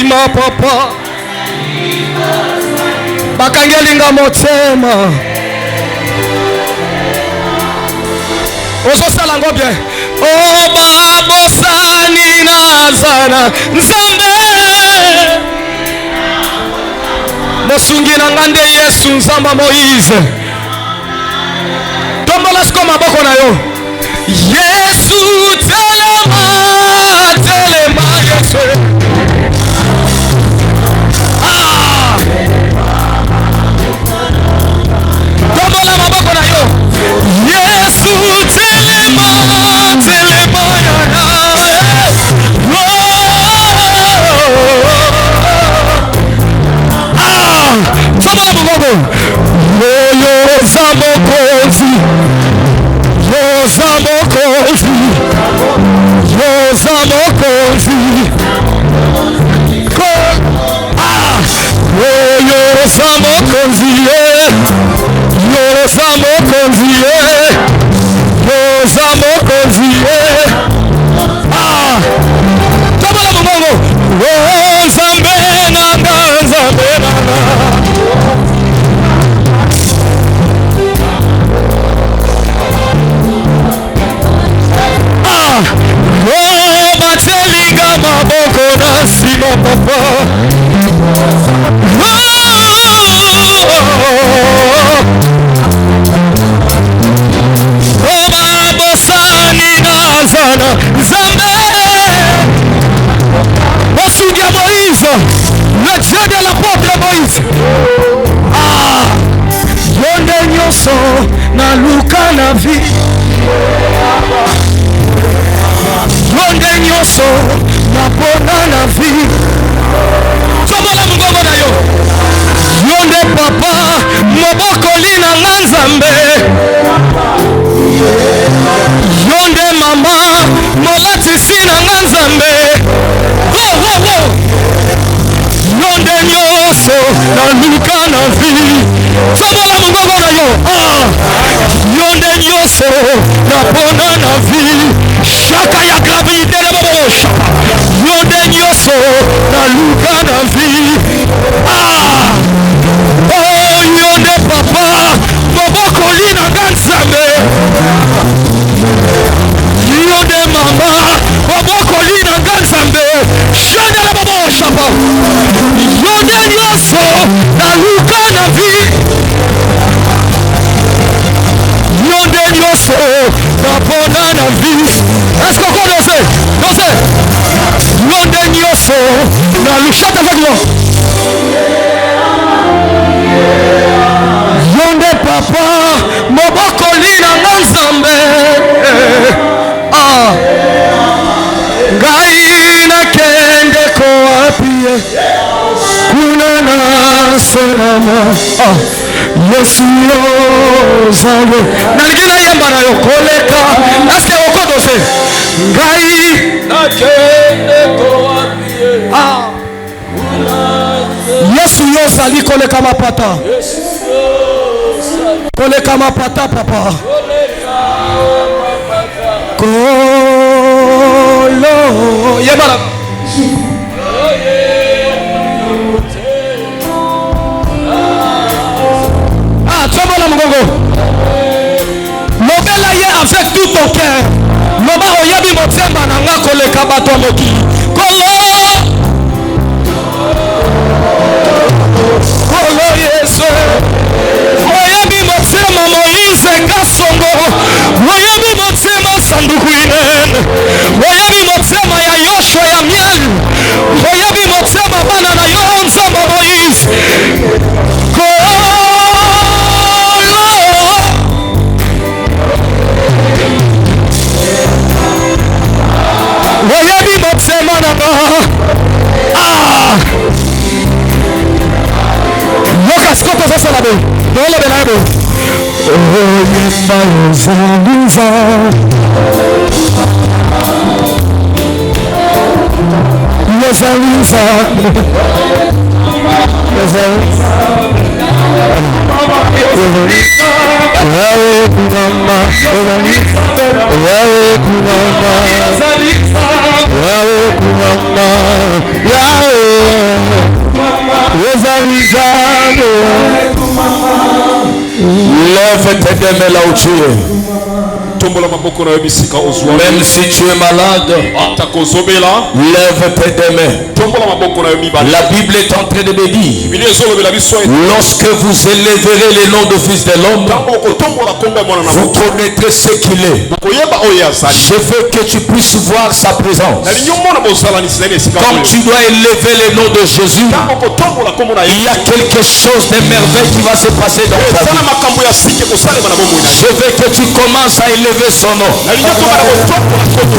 nsima papa bakangelinga motema ozosala ngo bien o babosani nazana nzambe mosungi na ngande Yesu nzamba Moïse tombola siko maboko na yo Yesu telema telema Yesu tombola maboko na yo Yesu telema telema tombola maboko yoza mokonzi yoza mokonzi yoza mokonzi yoza mokonzi yoza mokonzi yoza mokonzi tombola maboko nzambe nanga nzambe nanga batelinga maboko na nsima papa babosani nazana nzambe mosungi ya Moïse le Dieu de l'apôtre Moïse yonde nyonso na luka na vi yonde nyonso napona na vi tombola mongongo na yo yonde papa mobokoli na nga nzambe yonde mama molatisi na nga nzambe yonde nyonso na luka na vi tombola mongongo na yo yonde nyonso napona na vi shaka ya gravité de bobo yonde nyonso na luka na vi yonde papa mobokoli na nga nzambe yonde mama mobokoli na nga nzambe shaka la bobo shapa yonde nyonso na luka na vi yonde nyonso napona na vi est-ce qu'on connaît danser yonde nyonso na luchate avec moi yonde papa mobokoli na nga nzambe ngai nakende ko apie kuna na sonama Yesu yozango nalingi nayemba na yo koleka eske okodose ngai nakende ko apie Yesu yozali koleka mapata koleka mapata papa kolo yemba tombola mongongo lobela ye avec tout ton cœur loba oyebi motema na nga koleka bato ya mokili kolo Yesu oyebi motema Moïse kasongo oyebi motema sanduku inene oyebi motema ya Yoshua ya miel oyebi motema bana na yo nzamba Moïse oyebi motema na nga yoka siko tozosala boye toolobela ye boye oyemba yozanguza yozanguza Yawe kunama, Yawe kunama, Yawe kunama, Yawe Lève tes deux mains là où tu es. Même si tu es malade, lève tes deux mains. La Bible est en train de me dire, lorsque vous élèverez le nom du Fils de l'homme, vous connaîtrez ce qu'il est. Je veux que tu puisses voir sa présence. Comme tu dois élever le nom de Jésus, il y a quelque chose de merveilleux qui va se passer dans ta vie. Je veux que tu commences à élever son nom.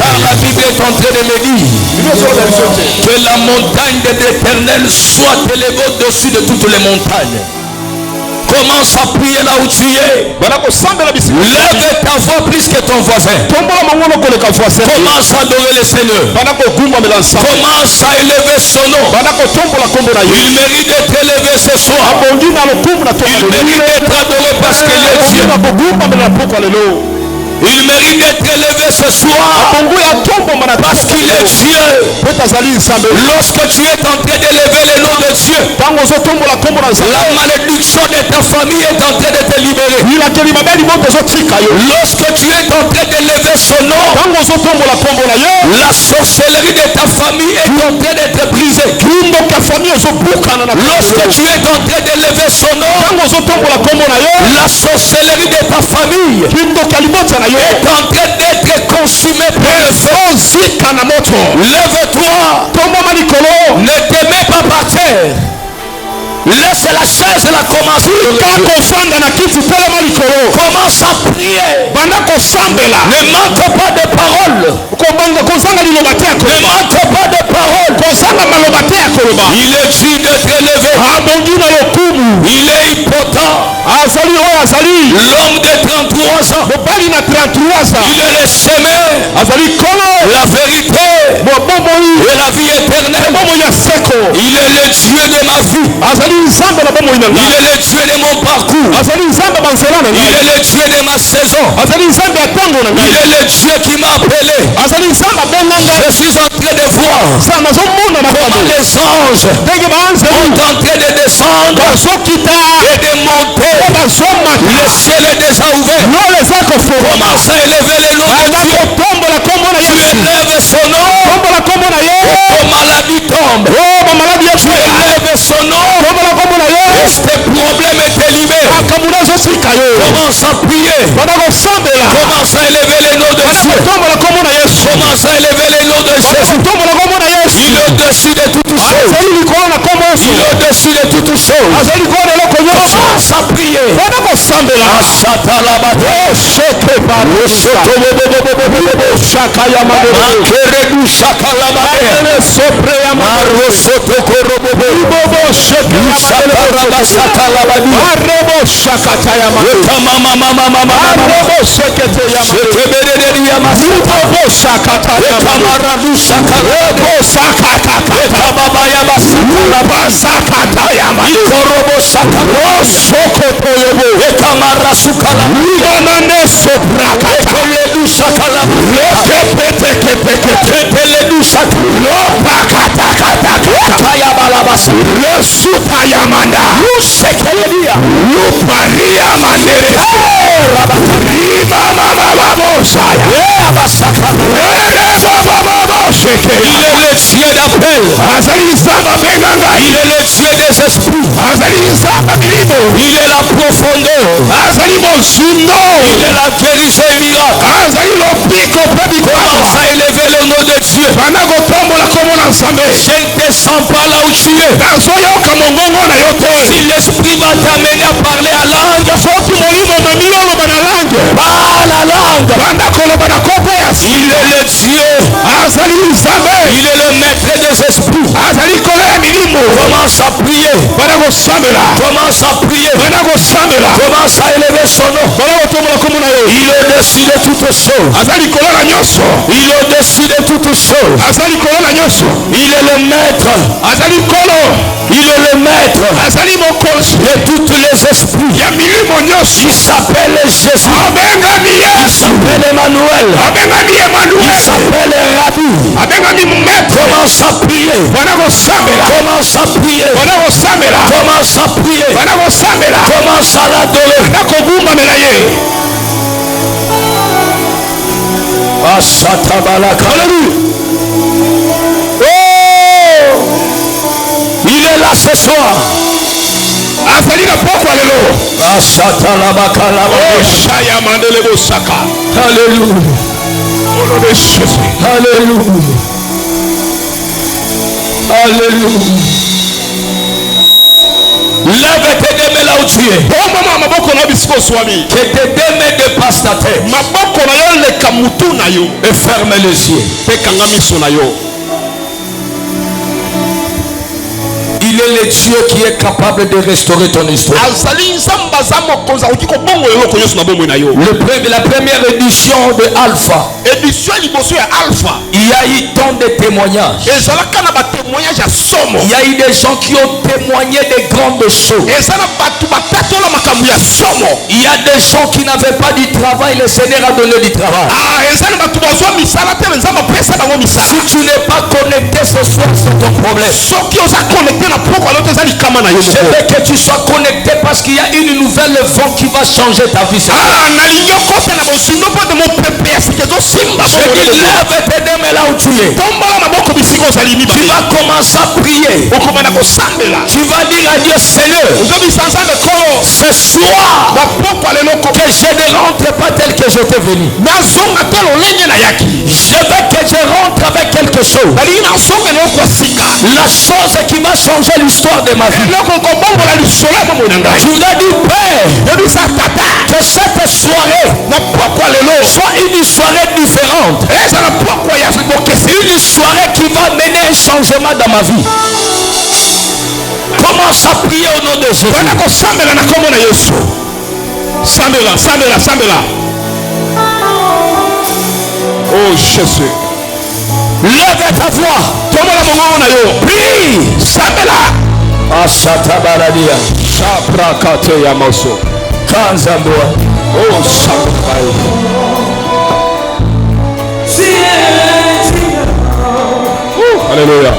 Car la Bible est en train de me dire que la montagne de l'Éternel soit élevée au-dessus de toutes les montagnes. Commence à prier là où tu es. Lève ta voix plus que ton voisin. Commence à adorer le Seigneur. Commence à élever son nom. Il mérite d'être élevé ce soir. Il mérite d'être adoré parce qu'il est Dieu. Il mérite d'être élevé ce soir parce qu'il est Dieu. Lorsque tu es en train d'élever le nom de Dieu, la malédiction de ta famille est en train de te libérer. Lorsque tu es en train d'élever son nom, la sorcellerie de ta famille est en train d'être brisée. Lorsque tu es en train d'élever son nom, la sorcellerie de ta famille est en train d'être consumé par le feu. Lève-toi. Ne te mets pas par terre. Laisse la chaise la commencer. Commence à prier. Ne manque pas de paroles. Ne manque pas de paroles. Il est Dieu d'être élevé. Il est impotent. L'homme de 33 ans. Il est le chemin, la vérité et la vie éternelle. Il est le Dieu de ma vie. Il est le Dieu de mon parcours. Il est le Dieu de ma saison. Il est le Dieu qui m'a appelé. Je suis en train de voir comment les anges sont en train de descendre et de monter. Le ciel est déjà ouvert. Commence à élever le nom de Dieu. Tu élèves son nom. Ton maladie tombe. Tu élèves son nom. Et ce problème est éliminé. Commence à prier. Commence à élever le nom de Dieu. Commence à élever le nom de Jésus. Il est au-dessus de toutes choses. Il est au-dessus de toutes choses. Commence à prier. Il est le Dieu d'appel. Il est le Dieu des esprits. Il est la profondeur. Il est la guérison et miracle. Commence à élever le nom de Dieu. Je ne te sens pas là où tu es. Si l'esprit va t'amener à parler à langue, parle la langue. Il est le Dieu. Il est le maître des esprits. Commence à prier. Commence à prier. Commence à élever son nom. Il est au-dessus de toutes choses. Il est au-dessus de toutes choses. Il est le maître. Il est le maître de tous les esprits. Il s'appelle Jésus. Il s'appelle Emmanuel. Il s'appelle Rabbi. Commence à prier. Commence à prier. Commence Commence à prier. Commence à l'adorer. Oh, il est là ce soir. Alléluia. Alléluia. Alléluia. Lève tes deux mains là où tu es. Que tes deux mains dépassent ta tête. Et ferme les yeux. Il est le Dieu qui est capable de restaurer ton histoire. La première édition de Alpha, il y a eu tant de témoignages. Il y a eu des gens qui ont témoigné de grandes choses. Il y a des gens qui n'avaient pas du travail. Le Seigneur a donné du travail. Si tu n'es pas connecté ce soir, c'est ton problème. Je veux que tu sois connecté parce qu'il y a une nouvelle vent qui va changer ta vie. Je dis, lève tes deux mains là où tu es. Tu vas commencer à prier. Tu vas dire à Dieu, Seigneur, ce soir, que je ne rentre pas tel que je t'ai venu. Je veux que je rentre avec quelque chose. La chose qui va changer l'histoire de ma vie. Tu l'as dit, Père, que cette soirée soit une soirée différente. Une soirée qui va mener un changement dans ma vie. Commence à prier au nom de Jésus. Oh Jésus. Lève ta voix. Prie. Ashata baradia. Shaprakate yamoso. Kanzamboa. Oh Shaprakai. Alléluia.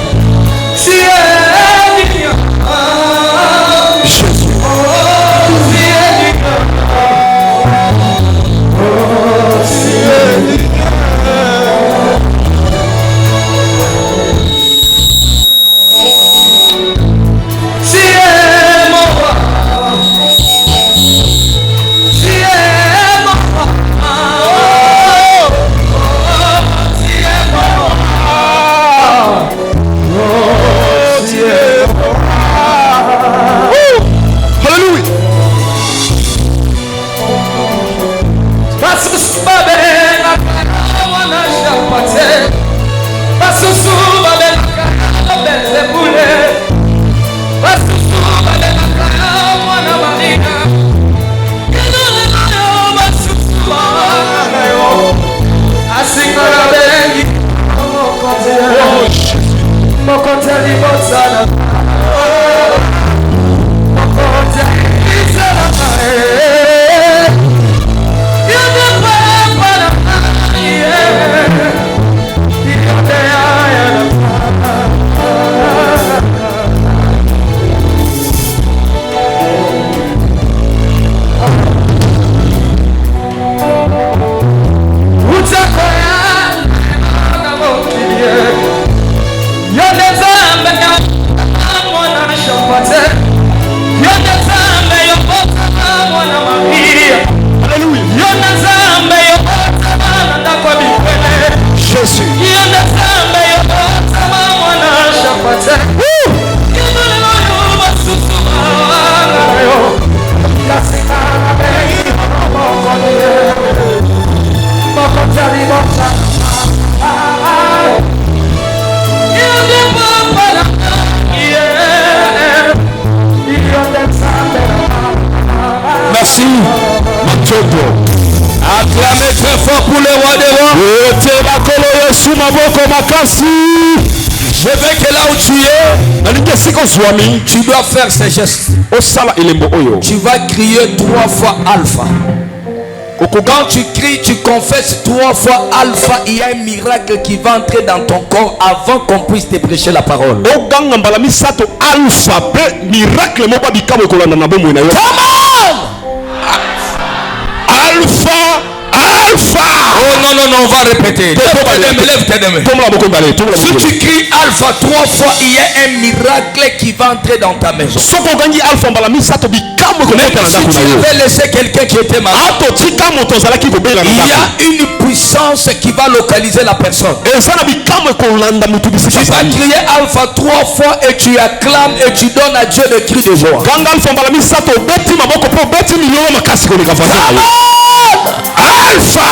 Merci. Acclamez très fort pour le roi des rois. Je veux que là où tu es, tu dois faire ces gestes. Tu vas crier 3 fois Alpha. Quand tu cries, tu confesses 3 fois alpha, il y a un miracle qui va entrer dans ton corps avant qu'on puisse te prêcher la parole. Come on! Alpha! Oh non, on va répéter. Lève tes mains. Si tu cries alpha 3 fois, il y a un miracle qui va entrer dans ta maison. Même si tu avais laissé quelqu'un qui était malade, il y a une puissance qui va localiser la personne. Tu vas crier alpha 3 fois et tu acclames et tu donnes à Dieu le cri de joie. Alpha!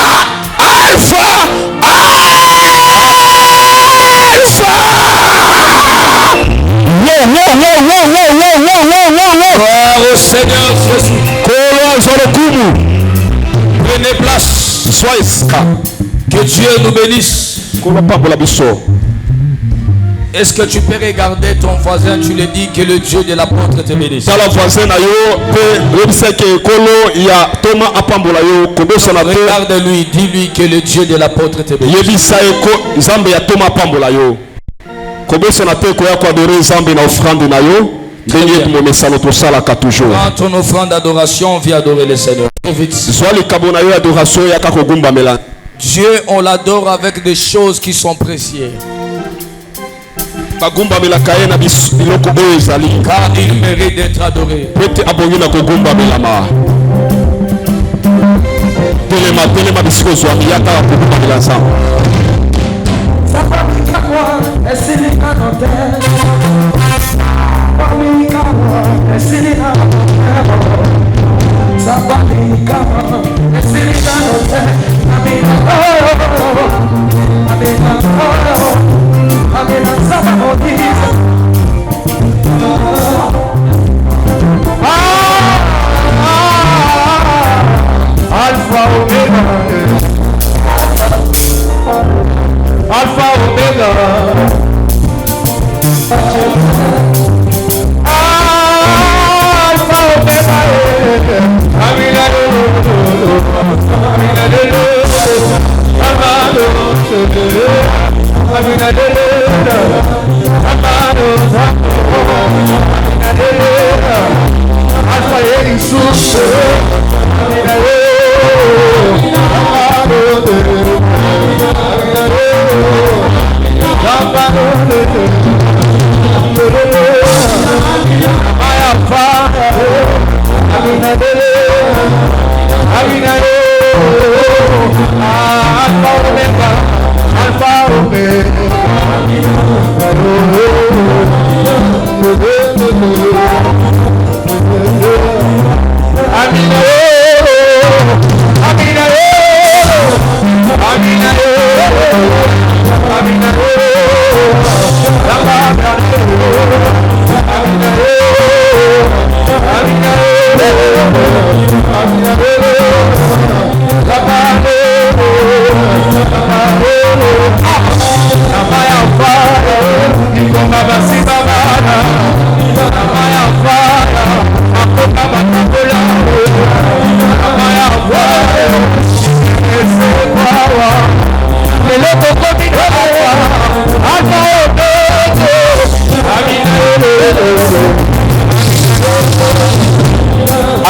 Gloire au Seigneur Jésus. Prenez place. Que Dieu nous bénisse. Est-ce que tu peux regarder ton voisin, tu lui dis que le Dieu de l'apôtre te bénisse. Regarde-lui, dis-lui que le Dieu de l'apôtre te bénisse. Quand ton offrande d'adoration, viens adorer le Seigneur. Dieu, on l'adore avec des choses qui sont précieuses. Car il mérite d'être adoré. Alpha Omega. Alpha Omega.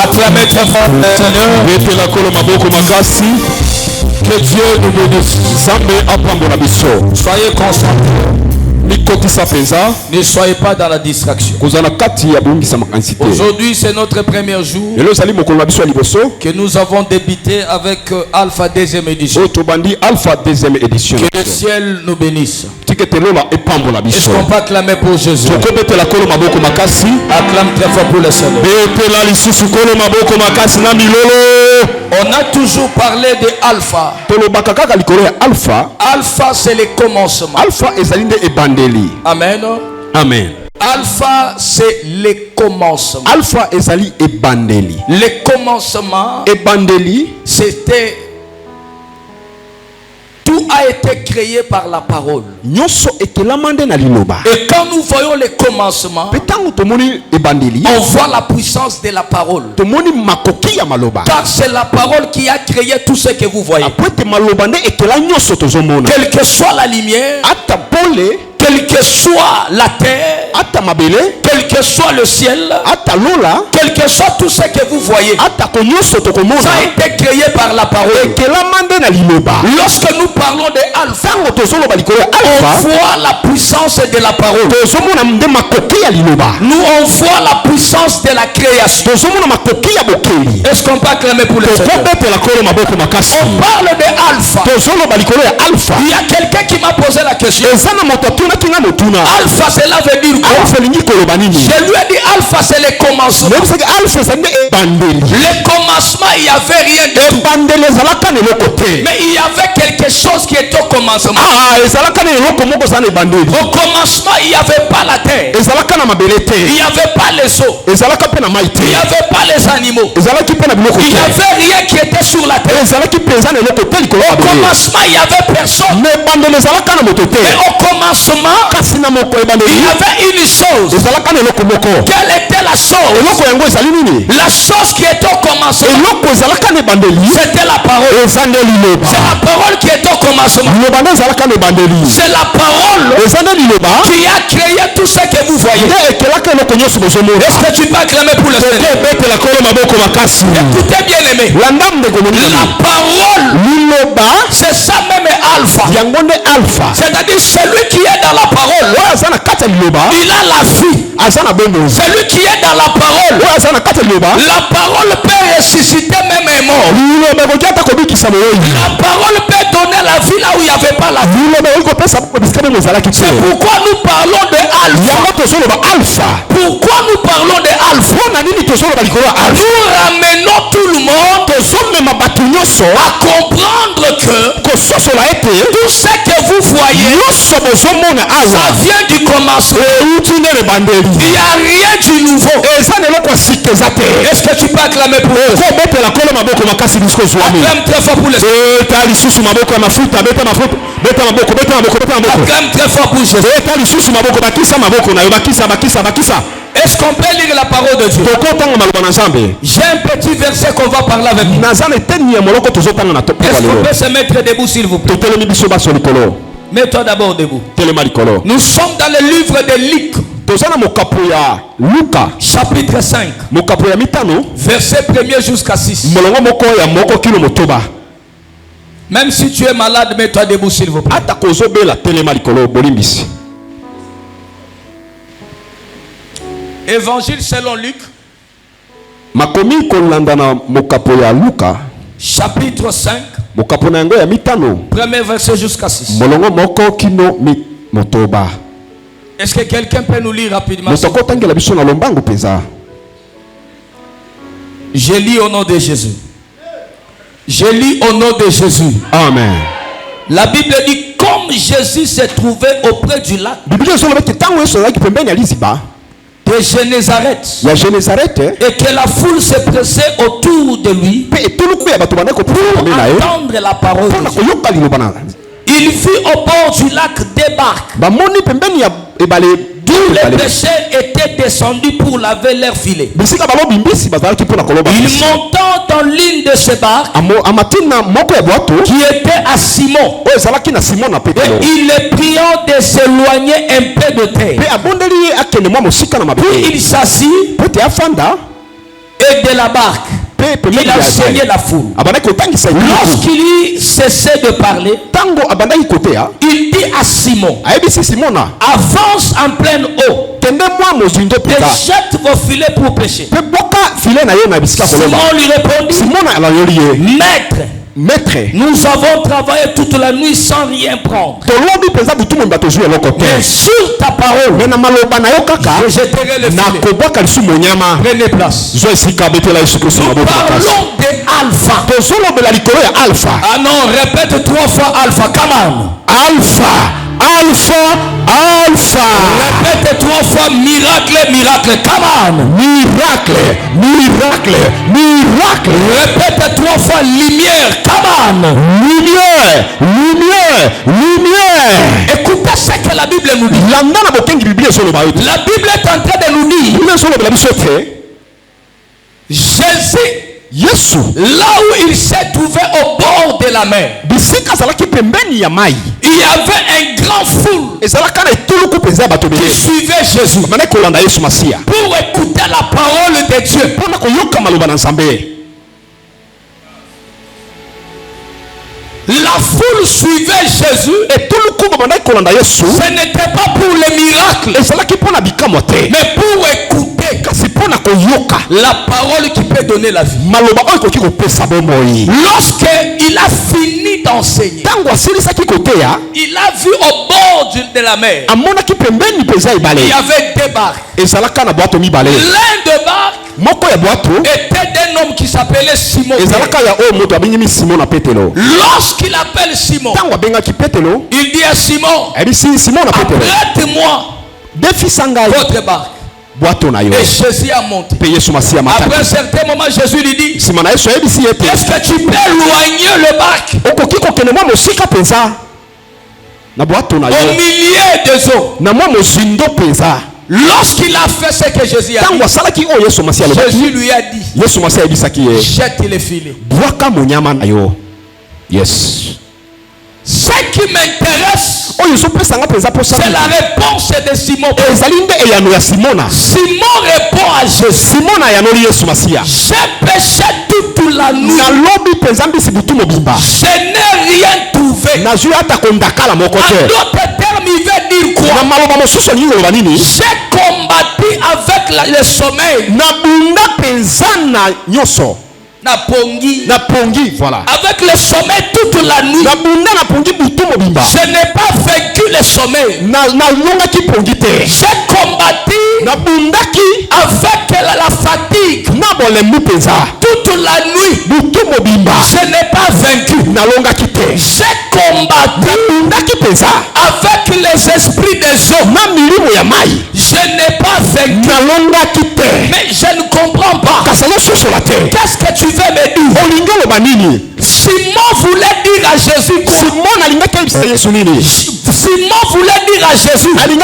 Acclamez très fort le Seigneur. Que Dieu nous bénisse. Soyez concentrés. Ne soyez pas dans la distraction. Aujourd'hui c'est notre premier jour que nous avons débuté avec Alpha 2e édition. Que le ciel nous bénisse. Est-ce qu'on peut acclamer pour Jésus? Acclame très fort pour le Seigneur. On a toujours parlé de Alpha. Alpha c'est le commencement. Amen. Amen. Alpha c'est le commencement. Alpha ezali ebandeli. Le commencement ebandeli c'était tout a été créé par la parole. nyonso ekelamande na liloba. Et quand nous voyons les commencements, Petango tomoni ebandeli. on voit la puissance de la parole. Tomoni makoki ya maloba. Car c'est la parole qui a créé tout ce que vous voyez. Apwete maloba nde ekela nyonso tozomona. Quelle que soit la lumière, Ata pole, quelle que soit la terre, ata mabele, quel que soit le ciel, ata lola, quel que soit tout ce que vous voyez, ata konyoso tokomona. ça a été créé par la parole. Ekelamande na liloba. Lorsque nous parlons de Alpha, Tango tozoloba likolo ya on alpha. voit la puissance de la parole. Tozomona nde makoki ya liloba. Nous, on voit la puissance de la création. Tozomona makoki ya bokeli. Est-ce qu'on peut acclamer pour le Seigneur? Tokobetela kolo maboko makasi. On parle de Alpha. Tozoloba likolo ya alpha. Il y a quelqu'un qui m'a posé la question. Eza na moto atunaki nga motuna. Alpha, cela veut dire quoi? Alpha elingi koloba nini? Je lui ai dit Alpha, c'est le commencement. Nayebisaki alpha eza nde ebandeli. Le commencement, il n'y avait rien de tout. Ebandeli ezalaka na eloko te. Mais il y avait quelque chose qui était au commencement. Ezalaka na eloko moko eza na ebandeli. Au commencement, il n'y avait pas la terre. Ezalaka na mabele te. Il n'y avait pas les eaux. Ezalaka mpe na mai te. Il n'y avait pas les animaux. Ezalaki mpe na biloko Il n'y te. avait rien qui était sur la terre. Ezalaki mpe eza na eloko te likolo ya Au mabele. commencement, il n'y avait personne. Mais ebandeli ezalaka na moto te. Mais au commencement, Kasi na moko ebandeli il y avait une chose. ezalaka na eloko moko. Quelle était la chose? Eloko yango ezali nini? La chose qui était au commencement, Eloko ezalaka na ebandeli c'était la parole. eza nde liloba. C'est la parole qui était au commencement. Liloba nde ezalaka na ebandeli. C'est la parole Eza nde liloba qui a créé tout ce que vous voyez. nde ekelaka eloko nyonso bozomona. Est-ce que tu peux acclamer pour le Seigneur? Tokobetela kolo maboko makasi. Écoutez bien aimé. Landa ndeko La monini. parole, Liloba c'est ça même Alpha. yango nde alpha. C'est-à-dire celui qui est dans la parole, Oyo aza na kati ya liloba il a la vie. aza na bongozi. Celui qui est dans la parole, Oyo aza na kati ya liloba la parole peut ressusciter même un mort. liloba ekoki ata kobikisa moyoyi. La parole peut donner la vie là où il n'y avait pas la vie. Liloba ekoki kopesa bisika nde ezalaki te. C'est pourquoi nous parlons de Alpha. Yango tozoloba alpha. Pourquoi nous parlons de Alpha? Mpona nini tozoloba likolo ya alpha? Nous ramenons tout le monde Tozomema bato nyonso à comprendre que kososola ete tout ce que vous voyez, nyonso bozomona ça awa vient du commencement. euti nde ebandeli. Il n'y a rien du nouveau. eza na eloko ya sika eza te. Est-ce que tu peux acclamer pour eux? kobetela kolo maboko makasi bisiko ozwami. Acclame très fort pour les autres. beta lisusu maboko ya mafuta beta mafuta beta maboko beta maboko beta maboko Acclame très fort pour Jésus. beta lisusu maboko bakisa maboko na yo bakisa bakisa bakisa. Est-ce qu'on peut lire la parole de Dieu? tokotanga maloba na nzambe. J'ai un petit verset qu'on va parler avec nous. naza na eteni ya moloko tozotanga na topo Est-ce qu'on lelo. peut se mettre debout s'il vous plaît? totelemi biso baso likolo. Mets-toi d'abord debout. telema likolo. Nous sommes dans le livre de Luc, toza na mokapo ya luka chapitre 5, mokapo ya mitano verset 1er jusqu'à 6. molongo moko ya moko kilo motoba. Même si tu es malade, mets-toi debout s'il vous plaît. ata kozobela telema likolo bolimbisi. Évangile selon Luc, makomi kolanda na mokapo ya luka chapitre 5, mokapo na yango ya mitano premier verset jusqu'à 6. molongo moko kino motoba. Est-ce que quelqu'un peut nous lire rapidement? moto akotangela biso na lombangu mpenza. Je lis au nom de Jésus. Je lis au nom de Jésus. Amen. La Bible dit comme Jésus se trouvait auprès du lac biblia ezoloba ete ntango yesu azalaki pembeni ya liziba de Génézareth ya genezarete et que la foule se pressait autour de lui mpe etuluku ya bato bandaki kotelema pembeni na ye entendre la parole de mpona Dieu. koyoka liloba na Il vit au bord du lac des barques. bamoni pembeni ya ebale Les pêcheurs étaient descendus pour laver leurs filets. bisika balobi mbisi bazalaki mpona koloba Il mbisi. montant dans l'une de ces barques amatina moko ya bwato qui était à Simon. oyo ezalaki na simon na Et petelo il le priant de s'éloigner un peu de terre. mpe abondeli ye akende mwa mosika na Puis mabele il s'assit po ete afanda et de la barque, mpe pembeni il enseignait la foule. abandaki kotangisa etuluku. Lorsqu'il eut cessé de parler, ntango abandaki koteya il dit à Simon, ayebisi simona avance en pleine eau kende mwa mozindo et mpenza jette vos filets pour pêcher. mpe boka file na ye na bisika koloba. Simon lui répondit, simona alayoli ye Maître, maître nous avons travaillé toute la nuit sans rien prendre. tolobi mpenza butu moyimba tozwi eloko Mais te sur ta parole, me na maloba na yo kaka je jetterai le filet. nakobwaka lisu monyama. Prenez place. zwa esika betela yesu kristo Nous maboko makasi. parlons de Alpha. tozolobela likolo ya alpha Ah non, répète 3 fois Alpha. Come on. alpha alpha Alpha. Répète 3 fois miracle, miracle. Come on. Miracle, miracle, miracle. Répète 3 fois lumière. Come on. Lumière, lumière, lumière. Écoutez ce que la Bible nous dit. La Bible est en train de nous dire. Jésus, là où il s'est trouvé au bord de la mer, il y avait un grand foule qui suivait Jésus pour écouter la parole de Dieu. La foule suivait Jésus et tout le monde, ce n'était pas pour les miracles, mais pour écouter la parole qui peut donner la vie. Lorsqu'il a fini d'enseigner, il a vu au bord de la mer, il y avait 2 barques. L'un de barques était d'un homme qui s'appelait Simon. Lorsqu'il appelle Simon, il dit à Simon, prête-moi votre barque. Et Jésus a monté. Après un certain moment, Jésus lui dit, est-ce que tu peux éloigner le barque au milieu des eaux? Lorsqu'il a fait ce que Jésus a dit, Jésus lui a dit, jette les filets. Yes. Ce qui m'intéresse, c'est la réponse de Simon. Simon répond à Jésus, j'ai péché toute la nuit, je n'ai rien trouvé. En d'autres termes, il veut dire quoi? J'ai combattu avec le sommeil, voilà. Avec le sommeil toute la nuit, je n'ai pas vaincu le sommeil. J'ai combattu avec la fatigue toute la nuit, je n'ai pas vaincu. J'ai combattu avec les esprits des eaux, je n'ai pas vaincu. Mais je ne comprends pas. Qu'est-ce que tu veux me dire? Simon voulait dire à Jésus quoi? Simon voulait dire à Jésus, les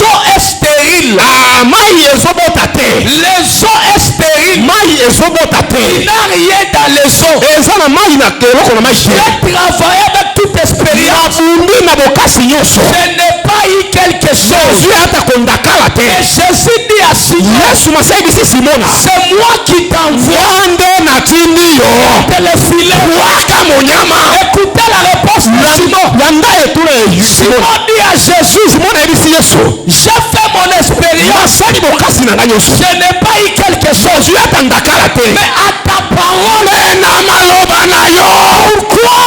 eaux est stérile. Les eaux est stérile. Il n'a rien dans les eaux. J'ai travaillé avec toute expérience. Je n'ai pas eu quelque chose. Et Jésus dit à Simon, c'est moi qui t'envoie le filet. Écoutez la réponse de Simon. Simon dit à Jésus, j'ai fait mon expérience, je n'ai pas eu quelque chose. Mais à ta parole, pourquoi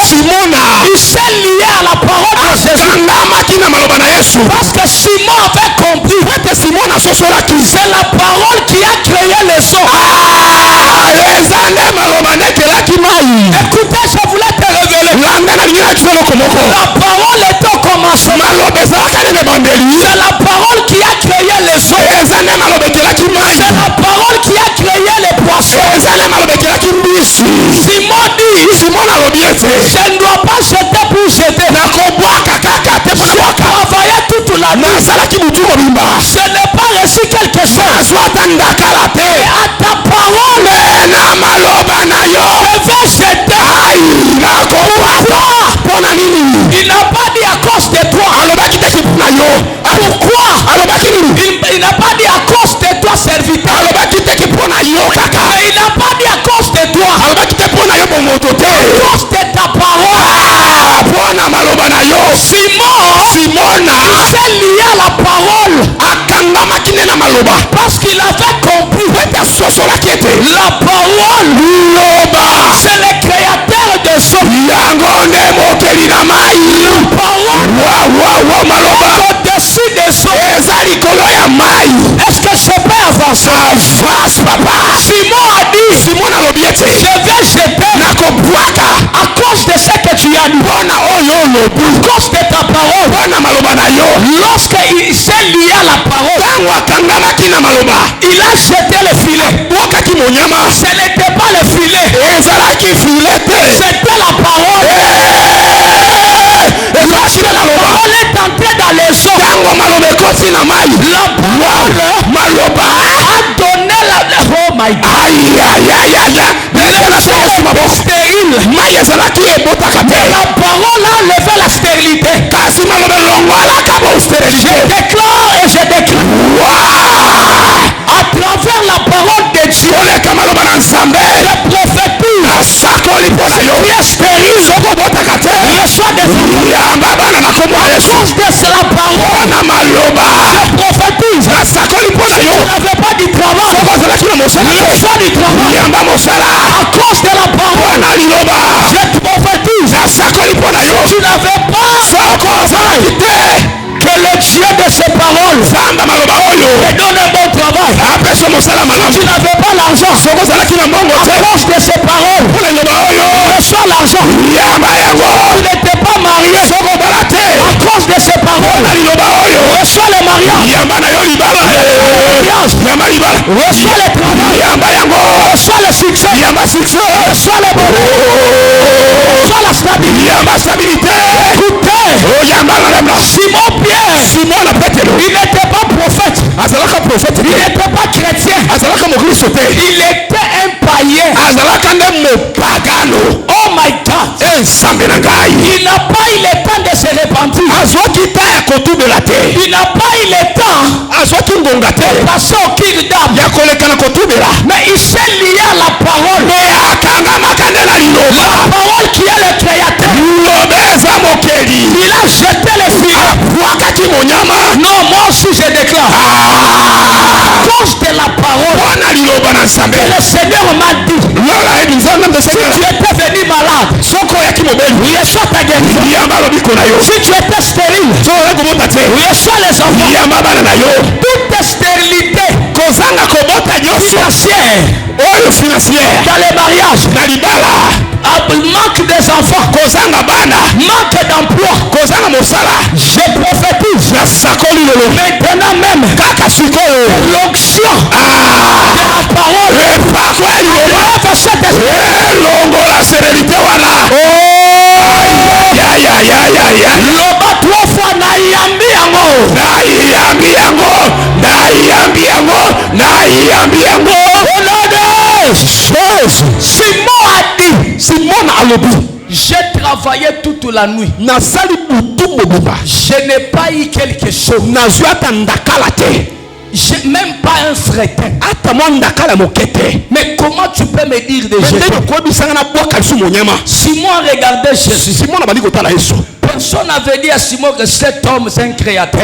Simon il s'est lié à la parole de Jésus? Parce que Simon avait compris, c'est la parole qui a créé les eaux. Écoutez, je voulais te révéler, la parole est au commencement. C'est la parole qui a créé les eaux. C'est la parole qui a créé les poissons. Simon dit, je ne dois pas jeter pour jeter. Je travaillais toute la nuit, je n'ai pas reçu quelque chose. Et à ta parole, je vais jeter. Il n'a pas dit à cause de toi. Pourquoi? Il n'a pas dit à cause de toi, serviteur. Mais il n'a pas dit à cause de toi. À cause de ta parole. Simon s'est lié à la parole parce qu'il avait compris la parole, c'est le créateur de ce la parole au-dessus des eaux. Est-ce que je peux avancer? Simon a dit, je vais jeter à cause de ce que tu as cause de ta parole. Lorsque il s'est lié à la parole, il a jeté le filet. Ce n'était pas le filet, c'était la parole. Lorsque la parole est entrée dans les eaux, la parole a donné la... Oh my God. Stérile. La parole a levé la stérilité. Je déclare et je déclare à travers la parole de Dieu, je prophétise. Tu es stérile, reçois des enfants. À cause de la parole, je prophétise. Si tu n'avais pas du travail, reçois du travail. À cause de la parole, je prophétise. Si tu n'avais pas que le Dieu de ces paroles te donne un bon travail. Si tu n'avais pas l'argent, à cause de ces paroles, reçois l'argent. Tu n'étais pas marié, à cause de ces paroles, reçois le mariage. Reçois le travail. Reçois le succès. Reçois le bonheur. Reçois la stabilité. Écoutez, Simon Pierre, il n'était pas prophète, il n'était pas chrétien, il était un païen. Oh my God, il n'a pas eu le temps de se repentir, il n'a pas eu le temps de passer au kill d'âme, mais il s'est lié à la parole, la parole qui est le créateur. Il a jeté le filet. Non, moi aussi je déclare, à cause de la parole, le Seigneur m'a dit, si tu étais venu malade, reçois ta guérison. Si tu étais stérile, reçois les enfants. Toute stérilité financière dans les mariages, manque des enfants, manque d'emploi, je prophétise maintenant même l'onction de la parole relève cet esprit. Loba 3 fois naiyambi yango. Simon a dit, j'ai travaillé toute la nuit, je n'ai pas eu quelque chose, j'ai même pas un fretin. Mais comment tu peux me dire de Jésus? Simon regardait Jésus. Personne n'avait dit à Simon que cet homme c'est un créateur.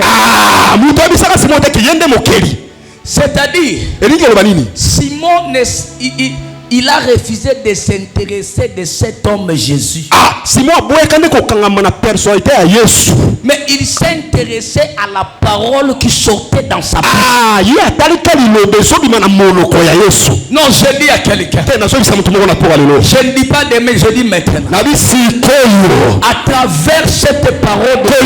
C'est-à-dire, Simon il a refusé de s'intéresser de cet homme Jésus. Mais il s'est intéressé à la parole qui sortait dans sa bouche. Non, je dis à quelqu'un. Je ne dis pas demain, je dis maintenant. À travers cette parole, là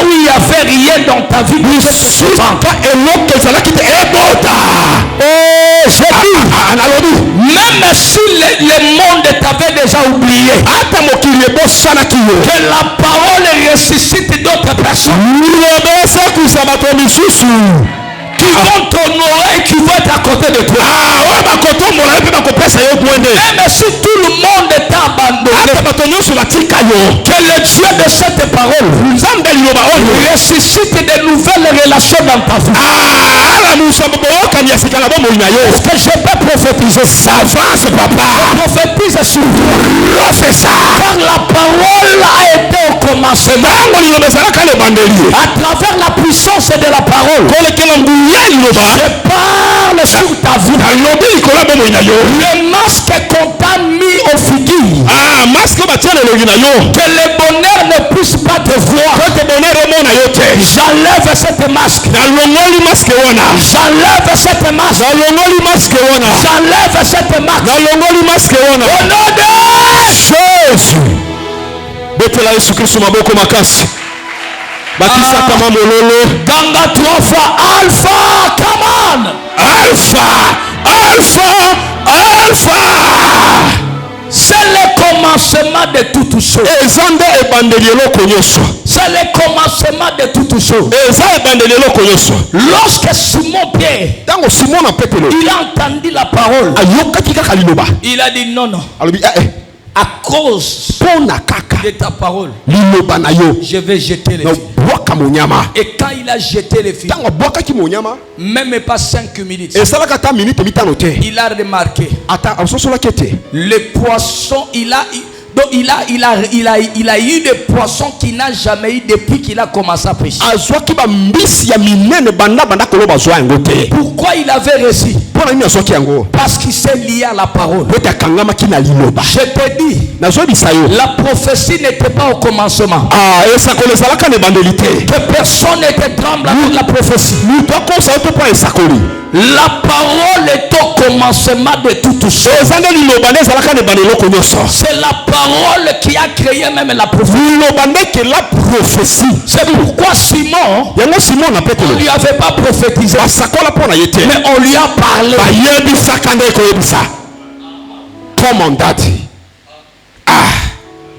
où il n'y avait rien dans ta vie, même si le monde t'avait déjà oublié, que la parole ressuscite d'autres personnes qui vont t'honorer et qui vont être à côté de toi. Même si tout le monde t'a abandonné, que le Dieu de cette parole ressuscite de nouvelles relations dans ta vie. Est-ce que je peux prophétiser ça? Prophétise sur vous. Car la parole a été au commencement. À travers la puissance de la parole, je parle sur ta vie. Le masque qu'on t'a mis au figuier, que le bonheur ne puisse pas te voir, j'enlève cette masque. J'enlève cette masque. J'enlève cette masque. Au nom de Jésus. betela Yesu Kristo maboko makasi. Bakisa kama mololo. Ganga 3 fois Alpha. Come on. Alpha. Alpha. Alpha. C'est le commencement de toutes choses. Ezande ebandelielo konyoso. C'est le commencement de toutes choses. Eza ebandelielo konyoso. Lorsque Simon Pierre, Tango Simon na Petelo, il a entendu la parole. ayoka kika kaliloba. Il a dit non. Alobi À cause pona kaka de ta parole, liloba na yo. je vais jeter les Na filets. bwaka monyama. Et quand il a jeté les filets, Tango bwaka ki monyama. même pas 5 minutes, Esalaka ta minute mitano te. il a remarqué Ata asosola kete. les poissons. Il a eu des poissons qu'il n'a jamais eu depuis qu'il a commencé à prêcher. Azwaki ba mbisi ya minene banda koloba zwa yango te. Pourquoi il avait réussi? Pona nini azwaki yango? Parce qu'il s'est lié à la parole. Beta kangama ki na liloba. Je te dis, Nazwa bisayo. la prophétie n'était pas au commencement. Esa kolezalaka ne bandeli te. Que personne n'était tremblant avec la prophétie. Mutu akosa oto po esakoli. La parole est au commencement de toutes choses. Ezande liloba ne ezalaka ne bandelo konyoso. C'est la parole qui a créé même la prophétie. Liloba ndeke la prophétie. C'est pourquoi Simon, Yango Simon na on Petelo. ne lui avait pas prophétisé, Basakola pona yete. mais on lui a parlé. Bayebisaka nde koyebisa. Commandati.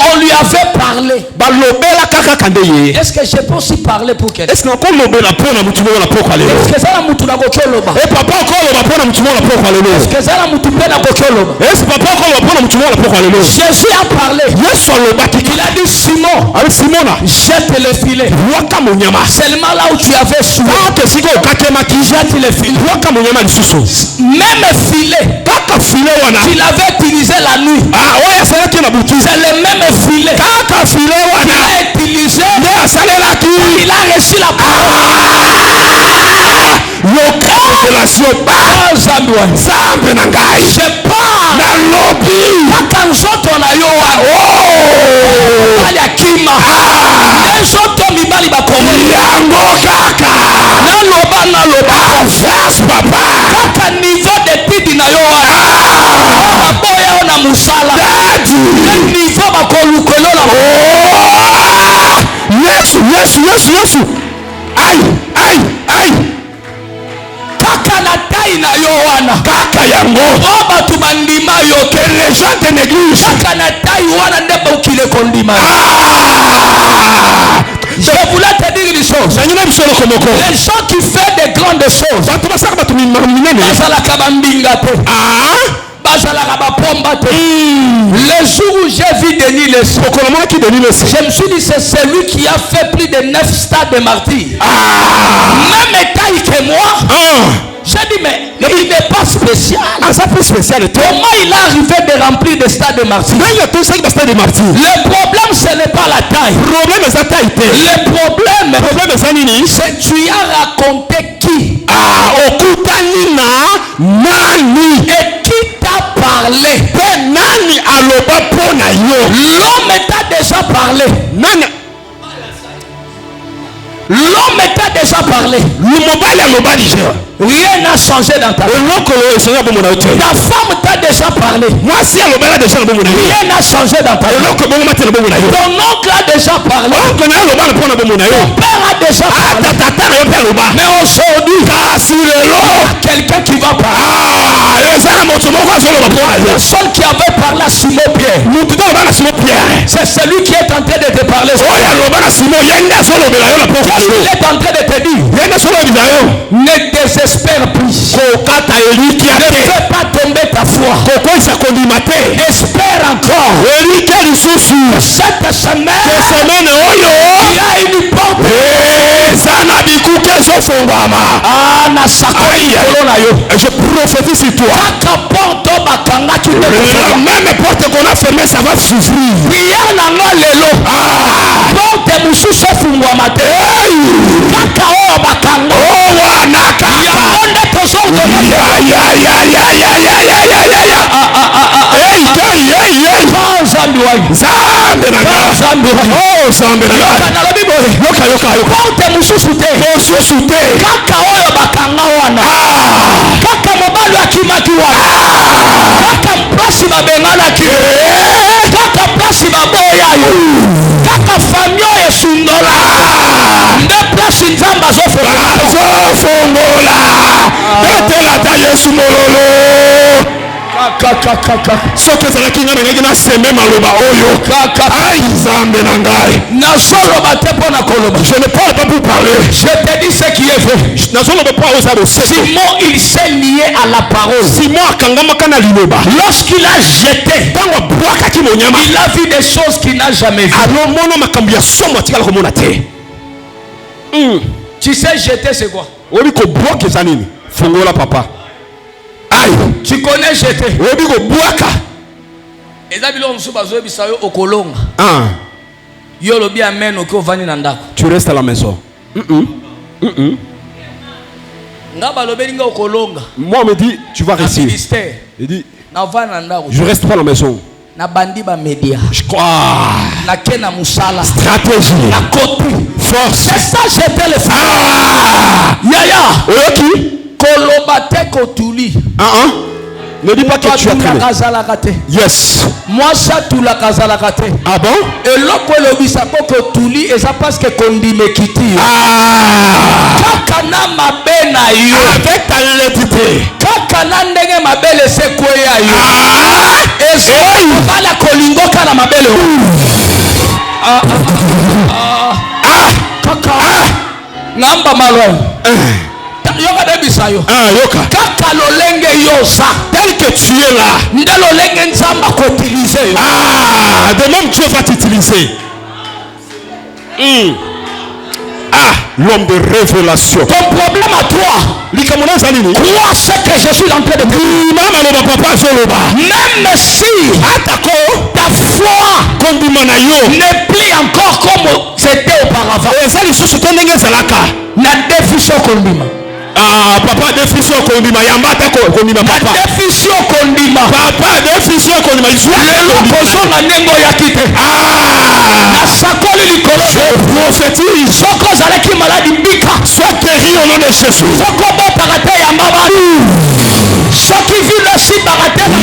On lui avait parlé. Balobela kaka kande ye. Est-ce que je peux aussi parler pour quelqu'un? Est-ce qu'on lobela pona mutu na poko alelo? Est-ce que ça la mutu na kokoloba? Eh papa okoloba pona mutu na poko alelo. Est-ce que ça la mutu pe na kokoloba? Est-ce papa okoloba pona mutu na poko alelo? Jésus a parlé. Yesu alobaki. Il a dit Simon, Avec Simona. jette le filet. Waka monyama. Seulement là où tu avais soulevé, Kaka siko kakemaki. jette le filet. Waka monyama lisusu. Même filet Kaka filet wana. qu'il avait utilisé la nuit, Oya salaki na butu. c'est le même filet Kaka filet qu'il wana. a utilisé. Nde asalelaki. Il a reçu la parole. Yoka revelation ba. Zambe na ngai. Je parle. Na lobi. Kaka nzoto na yo bali akima. Nzoto mibali bakomo. Yango kaka. Naloba. Avance papa. Kaka niveau d'étude na yo baboya na musala. Niveau bakolukolo na Yesu. Ai. kaka na tai na yo wana. Kaka yango. Batu bandima yo Que les gens te négligent. kaka na tai wana nde bokile kondima. Je voulais te dire une chose. Les gens qui font des grandes choses, bazalaka bambinga te, bazalaka bapomba te. Le jour où j'ai vu Denis Lessé, je me suis dit c'est celui qui a fait plus de 9 stades de martyrs. Même taille que moi. J'ai dit mais il n'est pas spécial. Comment il a arrivé de remplir des stades de martyrs? Le problème ce n'est pas la taille. Le problème c'est que tu as raconté qui. Et qui t'a parlé. L'homme t'a déjà parlé. L'homme t'a déjà parlé. Rien n'a changé dans ta vie. Ta femme t'a déjà parlé. Rien n'a changé dans ta vie. Ton oncle a déjà parlé. Ton père a déjà parlé. Mais aujourd'hui, il y a quelqu'un qui va parler. Le seul qui avait parlé à Simon Pierre, c'est celui qui est en train de te parler. Il est en train de te dire, ne désespère plus. Ne fais pas tomber ta foi. Espère encore. Cette semaine, il y a une porte. Je prophétise sur toi. La même porte qu'on a fermée, ça va s'ouvrir. Kaka mobali akimaki wana. Kaka place babenganaki. Kaka place baboya yo. yesu mololo soki ezalaki ngai nangaki naseme maloba oyo kaka ai nzambe na ngai nazoloba te mpo na koloba. Je ne parle pas pour parler. Je te dis ce qui est vrai. nazoloba mpo oza boseto. Simon il s'est lié à la parole. Simon akangamaka na liloba. Lorsqu'il a jeté ntango abwakaki monyama, il a vu des choses qu'il n'a jamais vues. alomona makambo ya somo atikala komona te. Tu sais jeter c'est quoi? oyebi kobwaka eza nini? fongola papa. Tu connais jeter? oyebi kobwaka eza biloko mosusu bazoyebisa yo okolonga. Yo lobi amen oki ovandi na ndako. Tu restes à la maison. Nga balobeli nga okolonga. Moi on me dit tu vas rester. Il dit na ovandi na ndako. Je reste pas à la maison. Na bandi ba média. Je crois. Na kena musala. Stratégie. Na côté. Force. C'est ça jeter le feu. Yaya. Oyoki. Kolobate kotuli. Ne dis pas que tu as traîné. Yes. Moi ça tout la kazalakate. Ah bon? Et l'autre le bisako kotuli et ça parce que kondime kiti. Kakana mabena yo. Avec ta lettre. Kakana ndenge mabele se kweya yo. Et so bala kolingo kana mabele. Kaka. Ngamba malon. Yoka debisa yo. Yoka. Kaka lolenge yosa. Tel que tu es là. Nde lolenge nzamba ko utiliser. De même Dieu va t'utiliser. L'homme de révélation. Ton problème à toi. Crois ce que je suis en train de dire. Même si ta foi n'est plus encore comme c'était auparavant. Na définition kondima. Papa définition kondima yambata kondima papa. Définition kondima. Papa définition kondima. Le lokoso na nengo ya kite. Na sakoli likolo. Je prophétise. Soko zalaki maladi mbika. Sois guéri au nom de Jésus. Soko bo parate ya mama. Soki vile si parate na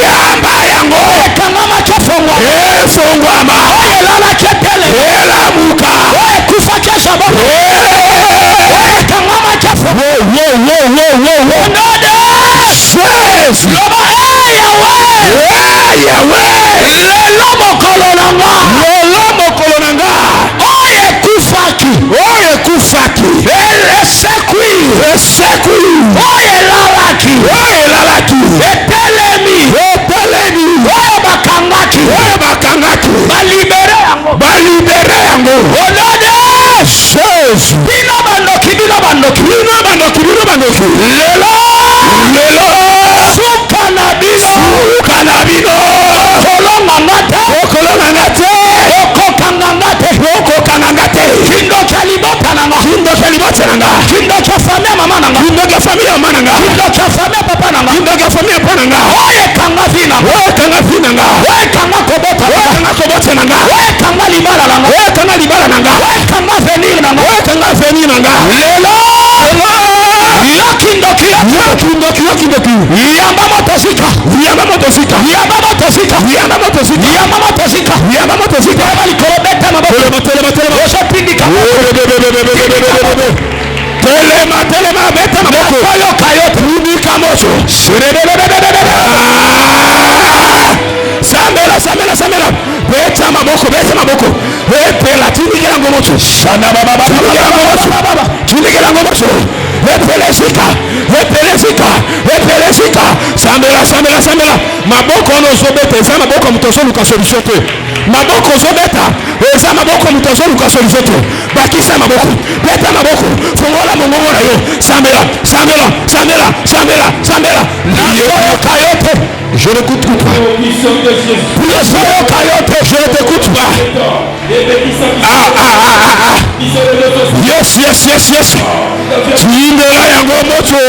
yamba yango. Kangama kafongwa. Fongwama. Elala ketele. Elamuka. Kufa kesha bo. Kangama kafongwa. Maboko ozobeta eza maboko mutozo luka solution te. Maboko ozobeta eza maboko mutozo luka solution te. Bakisa maboko, beta maboko, fongola mongongo na yo. Sambela. Kayote. Je n'écoute pas. Je ne t'écoute pas. Yes. Tindela yango moto.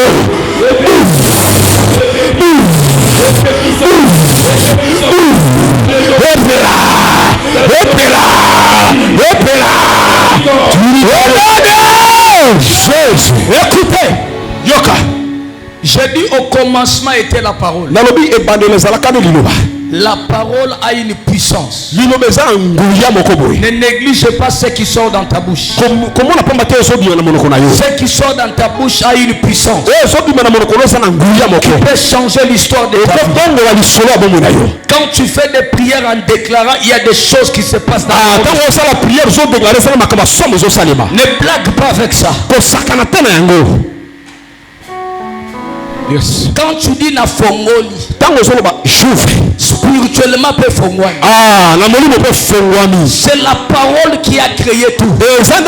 Écoutez, Yoka. J'ai dit au commencement était la parole. Nalobi ebandele zalaka no liloba. La parole a une puissance. Ne néglige pas ce qui sort dans ta bouche. Ce qui sort dans ta bouche a une puissance. Qui peut changer l'histoire de ta vie. Quand tu fais des prières en déclarant, il y a des choses qui se passent dans ta vie. Ne blague pas avec ça. Yes. Quand tu dis na fongoli, spirituellement peut fongwani. C'est la parole qui a créé tout. Personne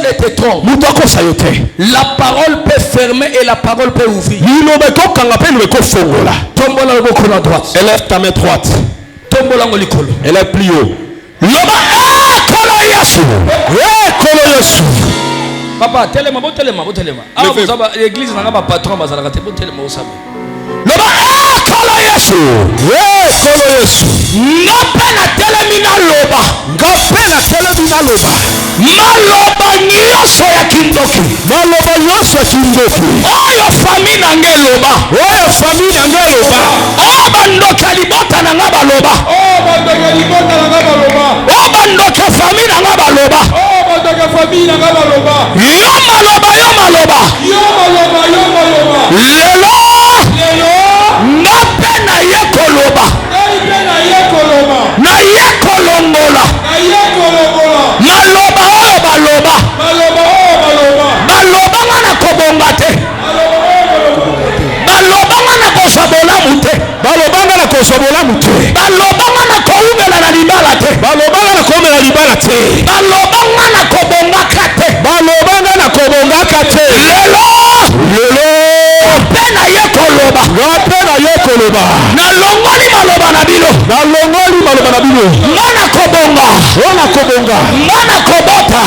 ne te trompe. La parole peut fermer et la parole peut ouvrir. Tombola loboko na droite. Élève ta main droite. Tombola ngolikolo. Élève plus haut. Loba kolo Yesu. Yesu. Papa, telema. Ah, vous avez l'église n'a pas patron, mais ça n'a pas été tellement au sabre. Loba kolo Yesu. Kolo Yesu. Ngapena telemina loba. Maloba nyoso ya kindoki. Oyo famille nange loba. Bandoka libota na ngaba loba. Bandoka famille na ngaba loba. Yo maloba. Lelo. Napena yekoloba. Na yekolongola. Maloba oyo baloba. Baloba ngana kobonga te. Baloba ngana kosabola mute. Baloba ngana koumela na libala te. Baloba ngana kobonga kate. Lelo. Pena yekoloba. Na longoli maloba na bino. Ngana kobonga. Ngana kobota.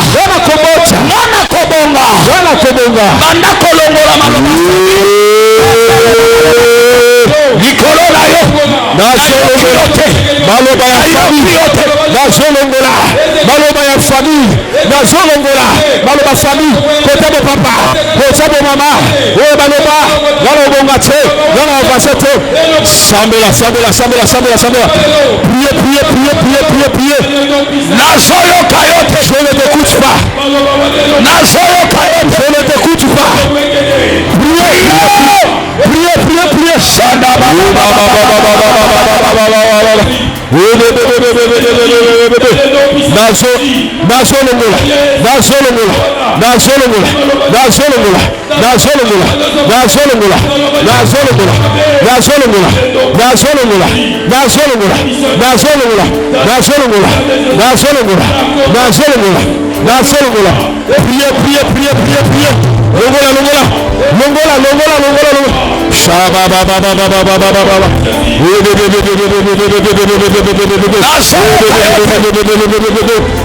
Ngana kobonga. Banda kolongola maloba. Nikolo na yo. Maloba ya famille. Maloba famille. Côté de papa. Côté de maman. Baloba. Baloba te. Baloba Sambela. Priez. Nazoyo kayote. Je ne t'écoute pas. Priez.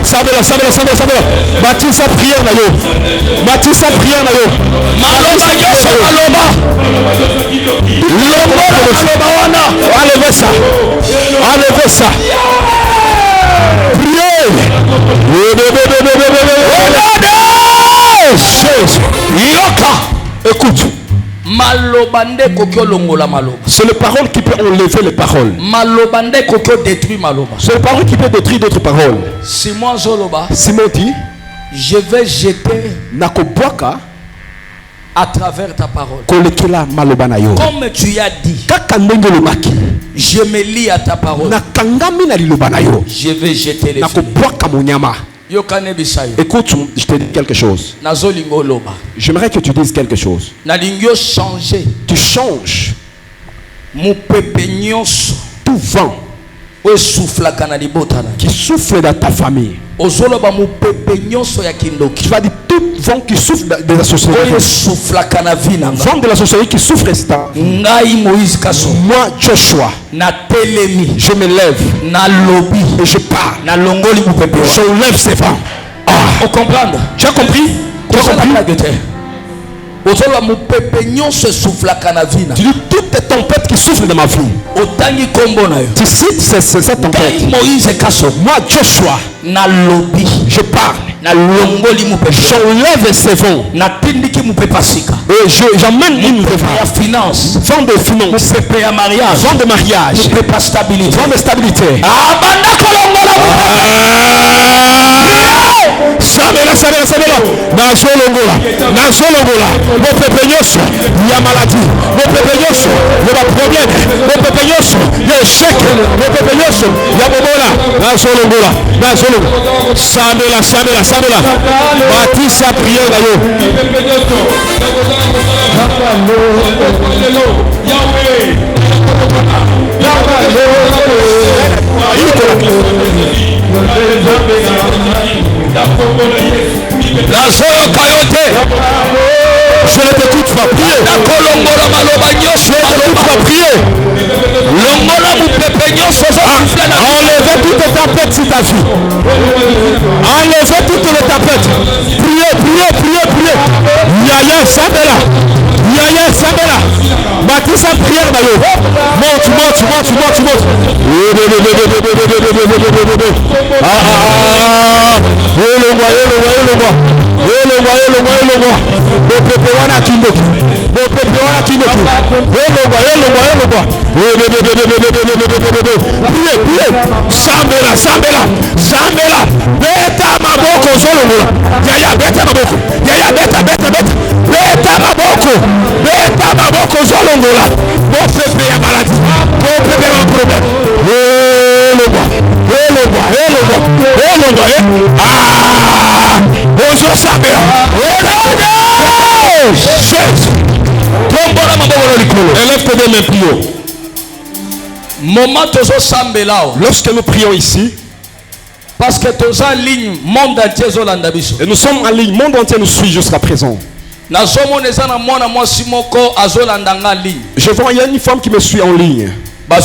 Sabela. Bâtis sa prière na yo. Enlevez ça. Priez. Écoute. C'est le parole qui peut enlever les paroles. C'est le parole qui peut détruire d'autres paroles. Simon dit, je vais jeter à travers ta parole. Comme tu as dit, je me lie à ta parole. Je vais jeter les filets. Écoute, je te dis quelque chose. J'aimerais que tu dises quelque chose. Tu changes tout vent qui souffle dans ta famille. Tu vas dire tout vent qui souffle de la sorcellerie. Vent de la sorcellerie qui souffle ça. Moi Joshua, je me lève et je parle. Je lève ces vents. Tu as compris? Tu dis toutes les tempêtes qui soufflent dans ma vie. Tu cites cette tempête. Moi Joshua, je parle. j'enlève ces vents. Et j'emmène une finance, vent de finance, vent de mariage, vent de stabilité. Sabela. Mon peuple yoso, il y a maladie. Mon peuple yoso, il y a problème. Mon peuple yoso, il y a échec. Mon peuple yoso, il y a bobola. Sabela. Bâtisse à prier là-haut. La soeur Kayote, je ne t'écoute pas prier. Je ne t'écoute pas prier. Enlevez toutes les tapettes sur ta vie. Enlevez toutes les tapettes. Priez. Yaya Sabela. Bâtisse en prière d'ailleurs. Monte. Sambela. Beta maboko zolongola. Yaya beta maboko. Beta maboko zolongola. Mon peuple ya maladie. Mon peuple ya problème. Bonjour Sambela. Élève tes mains, prions. Lorsque nous prions ici, parce que tu es en ligne, monde entier et nous sommes en ligne, monde entier nous suit jusqu'à présent. Je vois, il y a une femme qui me suit en ligne. On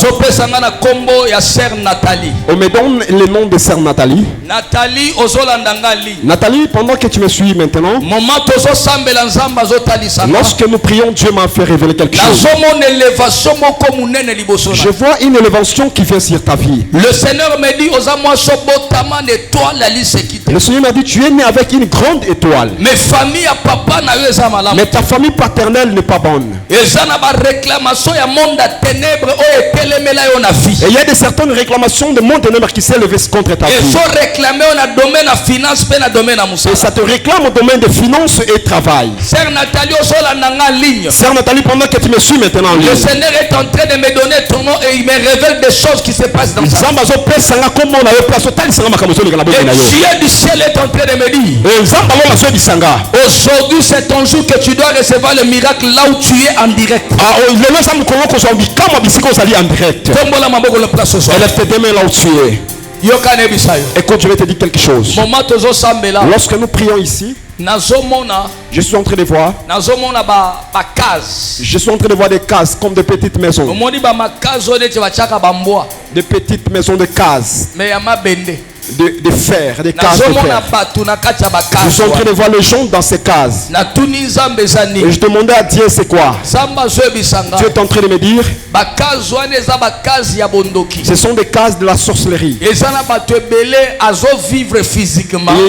me donne le nom de sœur Nathalie. Nathalie, pendant que tu me suis maintenant, lorsque nous prions, Dieu m'a fait révéler quelque chose. Je vois une élévation qui vient sur ta vie. Le Seigneur me dit, le Seigneur m'a dit, tu es né avec une grande étoile. Mais ta famille paternelle n'est pas bonne. Et il y a de certaines réclamations de mon ténèbre qui s'est levé contre ta vie. Et ça te réclame au domaine de finances et travail. Sœur Nathalie, pendant que tu me suis maintenant en ligne, le Seigneur est en train de me donner ton nom et il me révèle des choses qui se passent dans sa vie. Et Dieu du ciel est en train de me dire, aujourd'hui c'est ton jour que tu dois recevoir le miracle là où tu es en direct. Élève tes deux mains là où tu es. Écoute, je vais te dire quelque chose. Lorsque nous prions ici, je suis en train de voir. Je suis en train de voir des cases comme des petites maisons. Des petites maisons de cases. De fer, des cases de fer. Je suis en train de voir les gens dans ces cases. Et je demandais à Dieu c'est quoi. Dieu est en train de me dire, ce sont des cases de la sorcellerie. Et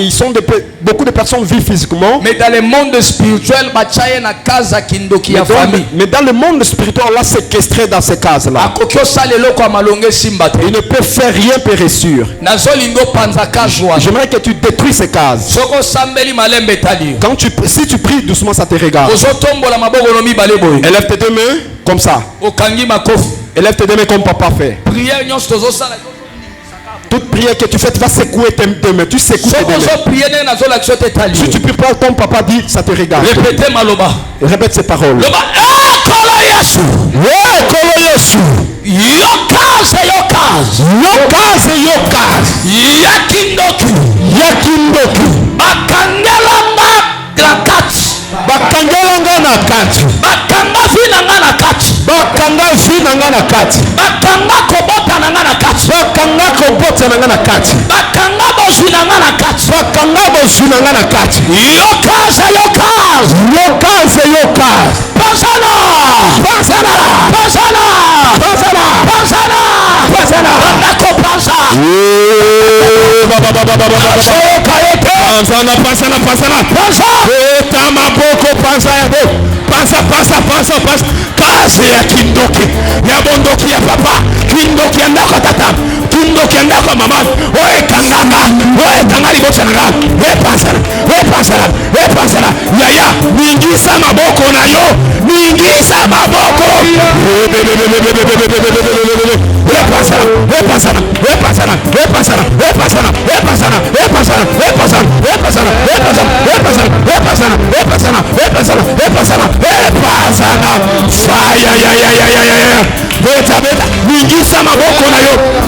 ils sont beaucoup de personnes vivent physiquement. Mais dans le monde spirituel, mais dans le monde spirituel, là séquestré dans ces cases là. Ils ne peuvent faire rien périr sûr. J'aimerais que tu détruis ces cases. Si tu pries doucement, ça te regarde. Élève tes deux mains comme ça. Élève tes deux mains comme papa fait. Toute prière que tu fais, tu vas secouer tes deux mains. Tu secoues tes deux mains. Si tu pries pas comme papa dit, ça te regarde. Répète ces paroles. Yakindoki. Bakangelanga na kati. Bakanga vina na kati. Bakanga kobota na kati. Bakanga kobota na kati. Bakanga bozina na kati. Yokaze. Pasana. Panzana. Eta maboko panza yabo. Panza. Kazi ya kindoki. Ya bondoki ya papa. Kindoki ya ndako tata. Kindoki ya ndako mama. Oe kanganga. Oe kangari bochanga. Panzana. Yaya. Ningisa maboko na yo. Ningisa maboko.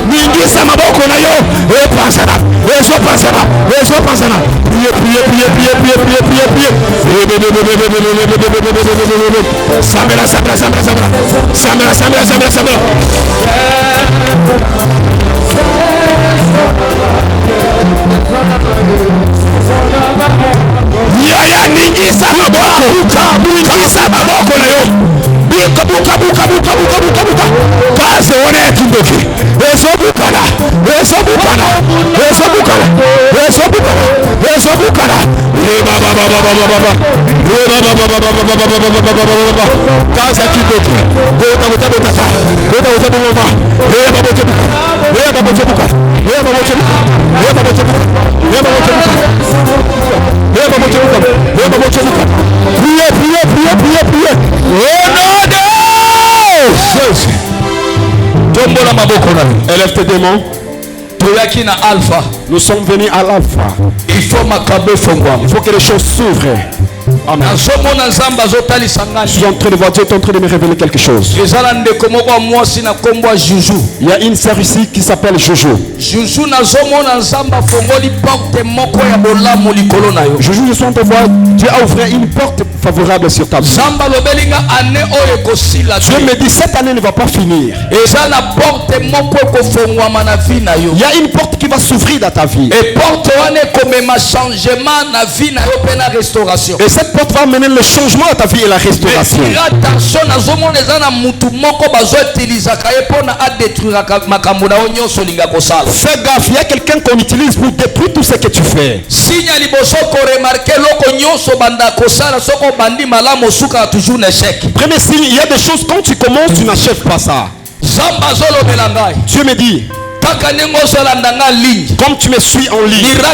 Ningisa maboko na yo. Samela. Yaya ningisa maboko na yo. Buka. Kaze one kindoki. Eso bukana. Kaze kindoki. Élève tes démons. Nous sommes venus à l'alpha. Il faut que les choses s'ouvrent. Amen. Je suis en train de voir Dieu est en train de me révéler quelque chose. Il y a une sœur ici qui s'appelle Jojo. Jojo, je suis en train de voir Dieu a ouvert une porte favorable sur ta vie. Dieu me dit cette année ne va pas finir. Il y a une porte qui va s'ouvrir dans ta vie. Et cette porte va amener le changement à ta vie et la restauration. Fais gaffe, il y a quelqu'un qu'on utilise pour détruire tout ce que tu fais. Premier signe, il y a des choses quand tu commences, tu n'achèves pas ça. Dieu me dit, comme tu me suis en ligne, il y a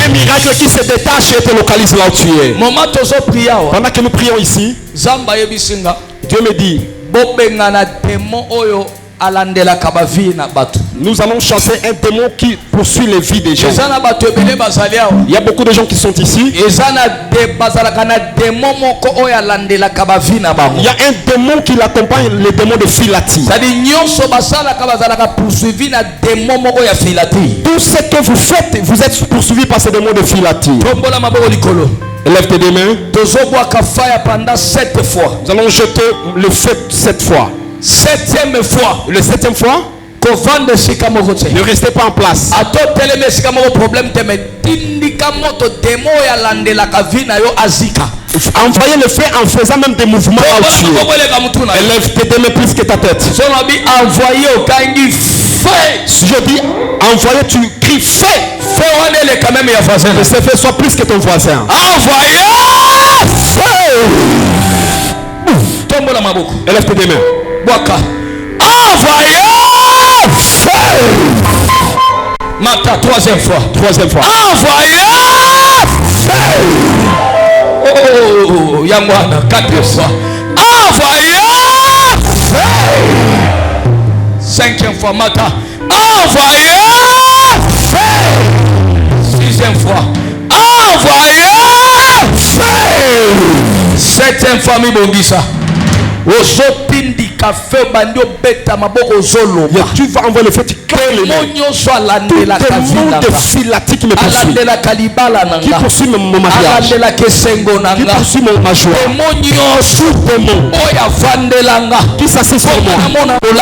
un miracle qui se détache et te localise là où tu es. Pendant que nous prions ici, Dieu me dit, nous allons chasser un démon qui poursuit les vies des gens. Il y a beaucoup de gens qui sont ici. Il y a un démon qui l'accompagne, le démon de Filati. Tout ce que vous faites, vous êtes poursuivi par ce démon de Filati. Lève tes deux mains. Nous allons jeter le feu 7 fois. Septième fois. Le 7e fois. Ne restez pas en place. Envoyez le feu en faisant même des mouvements à tuer. Élève tes deux mains plus que ta tête. Si je dis envoyer, tu cries feu. Que ce feu soit plus que ton voisin. Envoyez feu. Élève tes deux mains. Envoyez feu. Mata, troisième fois. Envoyez feu. Oh, Yamwana, 4e fois. Envoyez feu. 5e fois, Mata. Envoyez feu. 6e fois. Envoyez feu. 7e fois, Mibongisa. Tu vas envoyer le feu, tu crées le monde. Tout le monde de Filati qui me poursuit, qui poursuit mon mariage, qui poursuit ma joie, qui s'assied sur moi, pour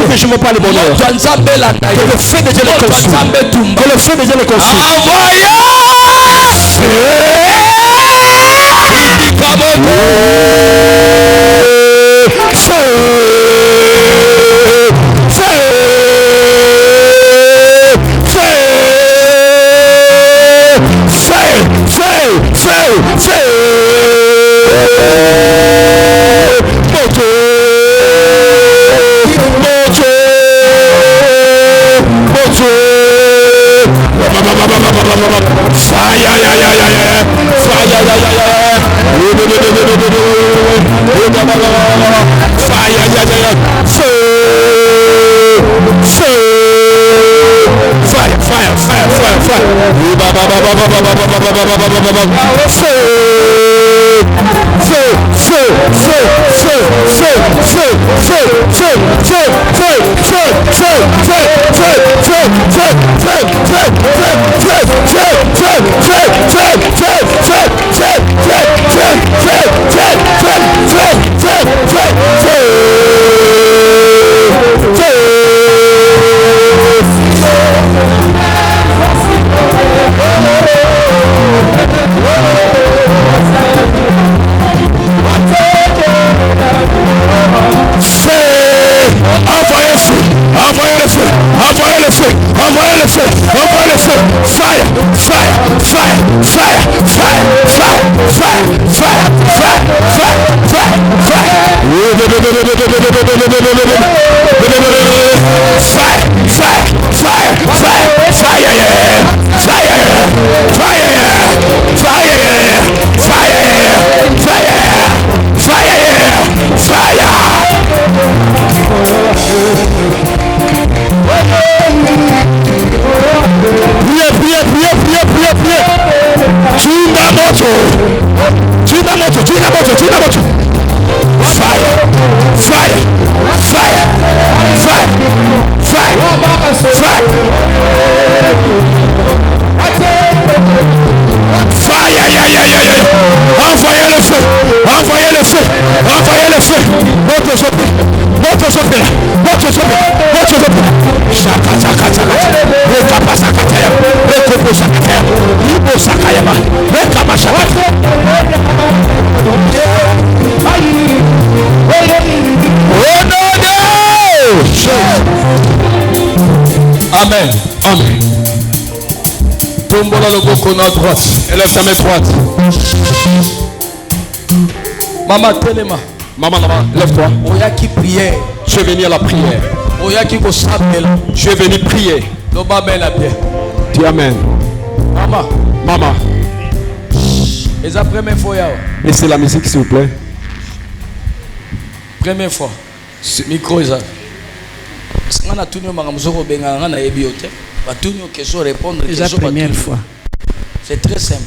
que je me parle le bonheur. Que le feu de Dieu le consume. Que le feu de Dieu le consume. Amen. Amen. Tombola le boko na droite. Élève ta main droite. Maman, téléma. Maman, lève-toi. Oya qui prière. Je vais venir à la prière. Oya qui je vais venir prier. Dis Amen. Maman. Maman. Et la première fois. Et c'est la musique s'il vous plaît. Première fois. Micro est ça. C'est la première fois. C'est très simple.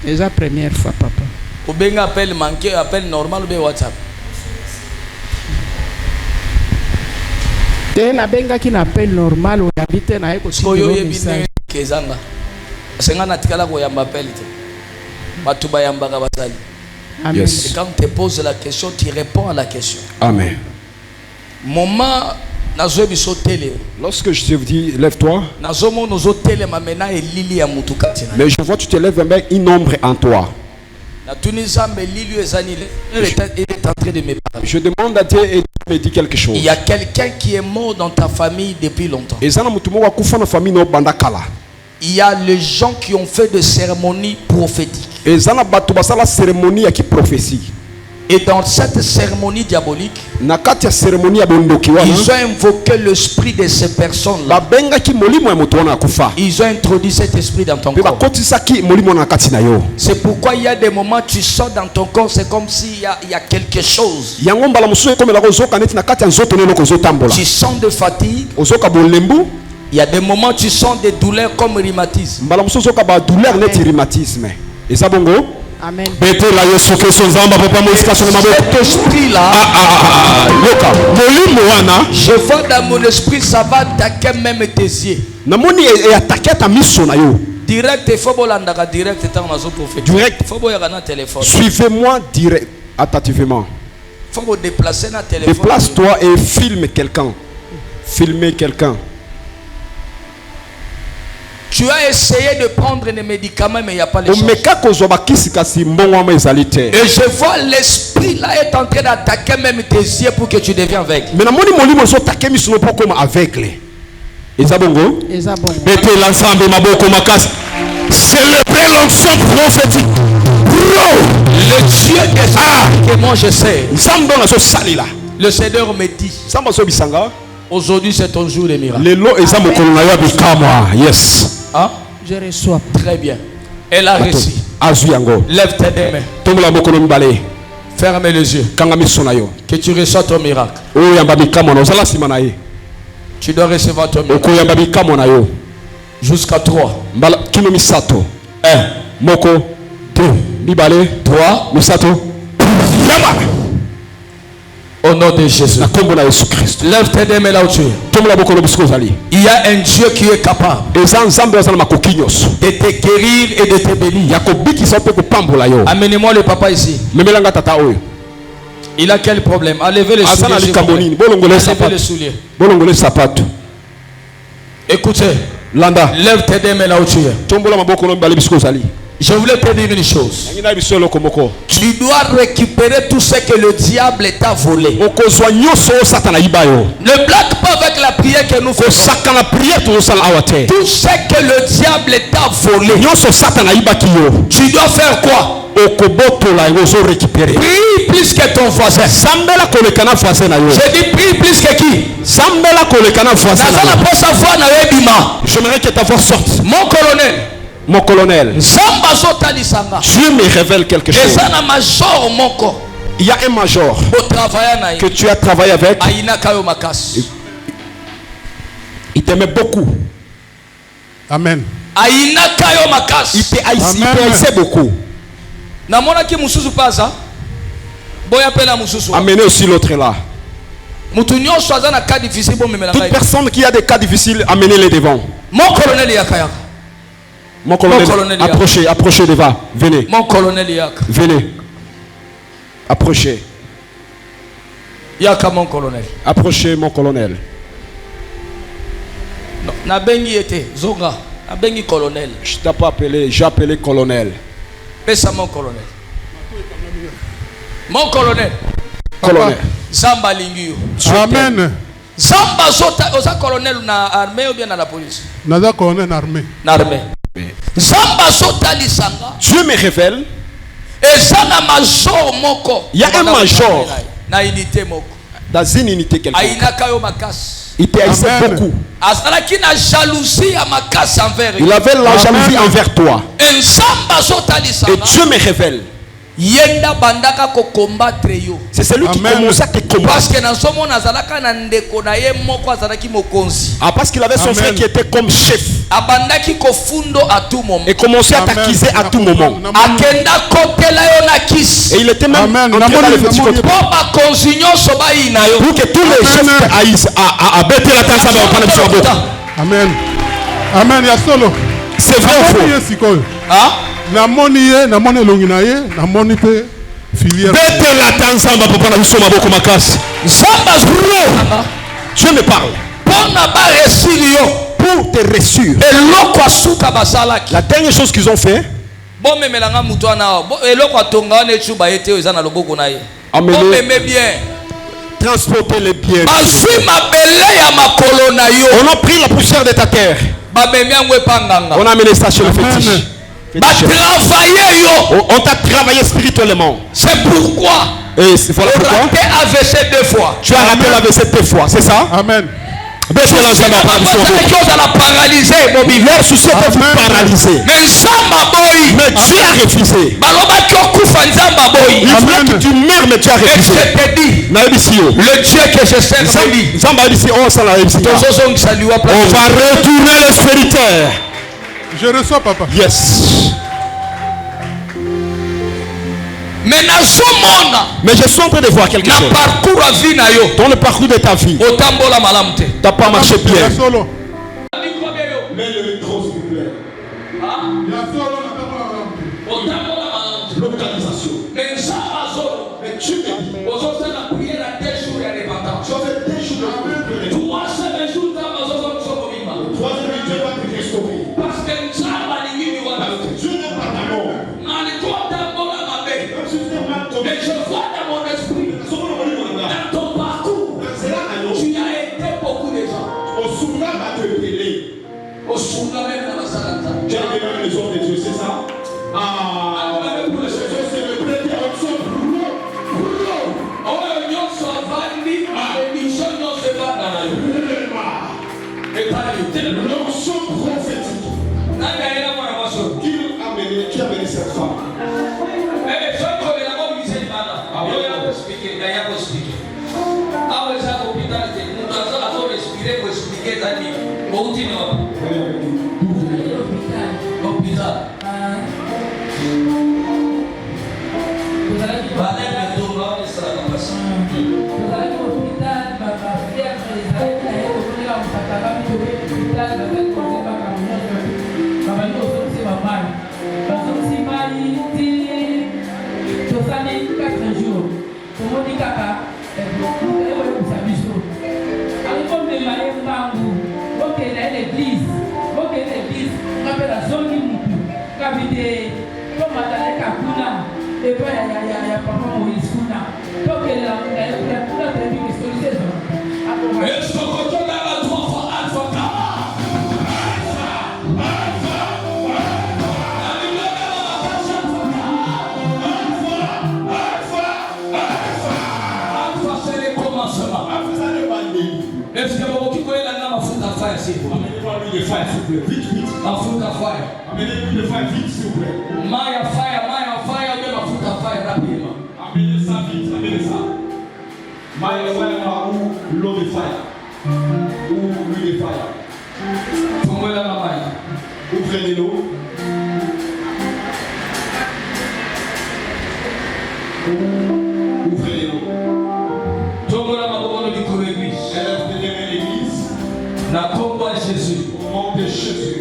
C'est la première fois, papa. Ou bien appel manqué, appel normal ou bien WhatsApp. T'es na benga qui n'appelle normal ou habite na eko tiko message. Kezanga. Senga na tikala ko yamba appel te. Batuba yamba ka basali. Amen. Yes. Et quand tu poses la question, tu réponds à la question. Amen. Moment lorsque je te dis lève-toi, mais je vois tu te lèves avec une ombre en toi. Je demande à Dieu et Dieu me dit quelque chose. Il y a quelqu'un qui est mort dans ta famille depuis longtemps. Il y a les gens qui ont fait des cérémonies prophétiques. Et dans cette cérémonie diabolique, ils ont invoqué l'esprit de ces personnes-là. Ils ont introduit cet esprit dans ton corps. C'est pourquoi il y a des moments où tu sors dans ton corps, c'est comme s'il y a quelque chose. Tu sens de fatigue. Il y a des moments où tu sens des douleurs comme rhumatisme. Amen. Cet esprit-là, je vois dans mon esprit, ça va attaquer même tes yeux. Direct, il faut direct. Suivez-moi direct, attentivement. Déplace-toi et filme quelqu'un. Filmez quelqu'un. Tu as essayé de prendre des médicaments, mais il n'y a pas les choses. Et je vois l'esprit là est en train d'attaquer même tes yeux pour que tu deviens aveugle. Mettez l'ensemble maboko makasi. Célébrez l'onction prophétique. Le Dieu des que moi je sais. Le Seigneur me dit. Aujourd'hui c'est ton jour de miracle. Yes. Hein? Je reçois. Très bien. Elle a réussi. Lève tes deux mains. Ferme les yeux. Que tu reçois ton miracle. Tu dois recevoir ton miracle. Jusqu'à 3. 1. Moko. 2. 3. Au nom de Jésus. Lève tes deux mains là où tu es. Il y a un Dieu qui est capable de te guérir et de te bénir. Amenez-moi le papa ici. Il a quel problème? Enlevez les souliers. Écoutez. Lève tes deux mains là où tu es. Je voulais te dire une chose. Tu dois récupérer tout ce que le diable t'a volé. Ne blague pas avec la prière que nous faisons. Tout ce que le diable t'a volé. Tu dois faire quoi? Prie plus que ton voisin. J'ai dit prie plus que qui? J'aimerais que ta voix sorte. Mon colonel, Dieu me révèle quelque chose. Il y a un major que tu as travaillé avec. Il t'aimait beaucoup. Amen. Il t'aimait beaucoup. Amenez aussi l'autre là. Toute personne qui a des cas difficiles, amenez-les devant. Mon colonel, approchez devant. Venez. Mon colonel Yak. Venez. Approchez. Yaka mon colonel. Approchez mon colonel. Na bengi était Zonga. Na bengi colonel. Je t'ai pas appelé, j'ai appelé colonel. Pesa mon colonel. Mon colonel. Colonel. Zamba Lingio. Amen. Zamba Zota, oza colonel na armée ou bien na la police? Naza colonel na armée. Na armée. Zamba Zota lisanga. Dieu me révèle. Et ça na major moko. Il y a un major. Na unité moko. Dans une unité quelque part. Aïnaka yo makas. Il t'haïssait beaucoup. Azalaki na jalousie à makas envers. Il avait la jalousie envers toi. Et Zamba Zota lisanga. Et Dieu me révèle. Yenda bandaka ko combattre yo. C'est celui qui commence à te combattre. Parce que na somo nazalaka na ndeko na ye moko azalaki mokonzi. Ah, parce qu'il avait son frère qui était comme chef. Abandaki ko fundo à tout moment. Et commençait à t'accuser à tout moment. Akenda kotela yo na kiss. Et il était même entré dans le petit côté. Pour que tous les chefs haïssent à bêter la tête. Amen. Amen. Ya solo. C'est vrai ou faux? Ah? Na moni longi na ye, na moni pe filière. Bêter la tête ensemble pour prendre sur ma boca ma casse. Dieu me parle. Pour te reçu. La dernière chose qu'ils ont fait. Amenez bien. Transporter les biens. On a pris la poussière de ta terre. On a amené ça chez le fétiche. On t'a travaillé spirituellement. C'est pourquoi. Et voilà pourquoi. Tu as raté l'AVC 2 fois, c'est ça? Amen. Leur souci était de vous paralyser. Mais Dieu a refusé. Il voulait que tu meurs, mais tu as refusé. Le Dieu que je sers, on va retourner le spirituel. Je reçois, papa. Yes. Mais je suis en train de voir quelque chose. Dans le parcours de ta vie, tu n'as pas marché bien. Mets le micro, s'il vous plaît. Localisation. Mais tu me dis, la prière à 2 jours et à l'évangile. Tu as fait 2 jours de prière. 3 semaines jours, le 3e Dieu va te restaurer. Parce que Dieu n'est pas ta mort. Mais je vois dans mon esprit, dans ton parcours, tu as aidé beaucoup de gens. Au Soula va te aider. Au Soula même dans la salle. Tu as aidé même les hommes de Dieu, c'est ça? Ah, c'est le prêteur en son boulot. Oh, nous sommes vendus à l'émission, nous sommes vendus. Et par le l'onction prophétique qu'il amène qui a béni cette femme? Mais je crois que la mort du Seigneur, il y a expliqué, il y a expliqué. Ah, ça l'hôpital, nous avons expliqué pour expliquer ta vie. Où tu vas? L'hôpital. Et puis il y a papa Moïse Kuna. Donc il y a est-ce qu'on retourne à la trois fois Alpha? Alpha, c'est le commencement. Est-ce que vous connaissez la gamme à foot à fire, s'il vous plaît? Amenez-moi lui de fire, s'il vous plaît. Vite, vite. À foot à fire. Amenez-lui de fire, vite, s'il vous plaît. Maya fire, même à foot à fire, rapidement. Amenez ça vite, amenez ça. Maya fire ou l'eau de fire. Ou l'huile de fire. Tombez la maman. Ouvrez l'eau. Ouvrez l'eau. Tombez la maman du coup l'église. Elle est l'église. Na combat Jésus. Au nom de Jésus.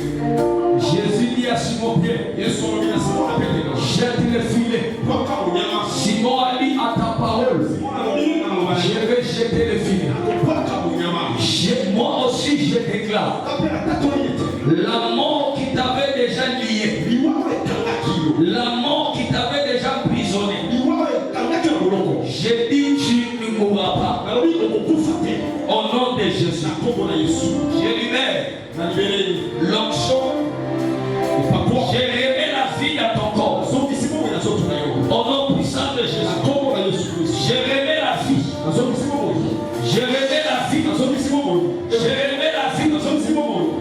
Jésus dit à Simon Pierre. Jette le filet. Simon a dit à ta parole. Je vais jeter le filet. Moi aussi je déclare. La mort qui t'avait déjà lié. La mort qui t'avait déjà emprisonné. Je dis tu ne mourras pas. Au nom de Jésus. Je libère l'onction. Je révèle la vie dans ton corps. Au nom puissant de Jésus. Je révèle la vie. Je révèle la vie. Je révèle la vie. Je révèle la vie.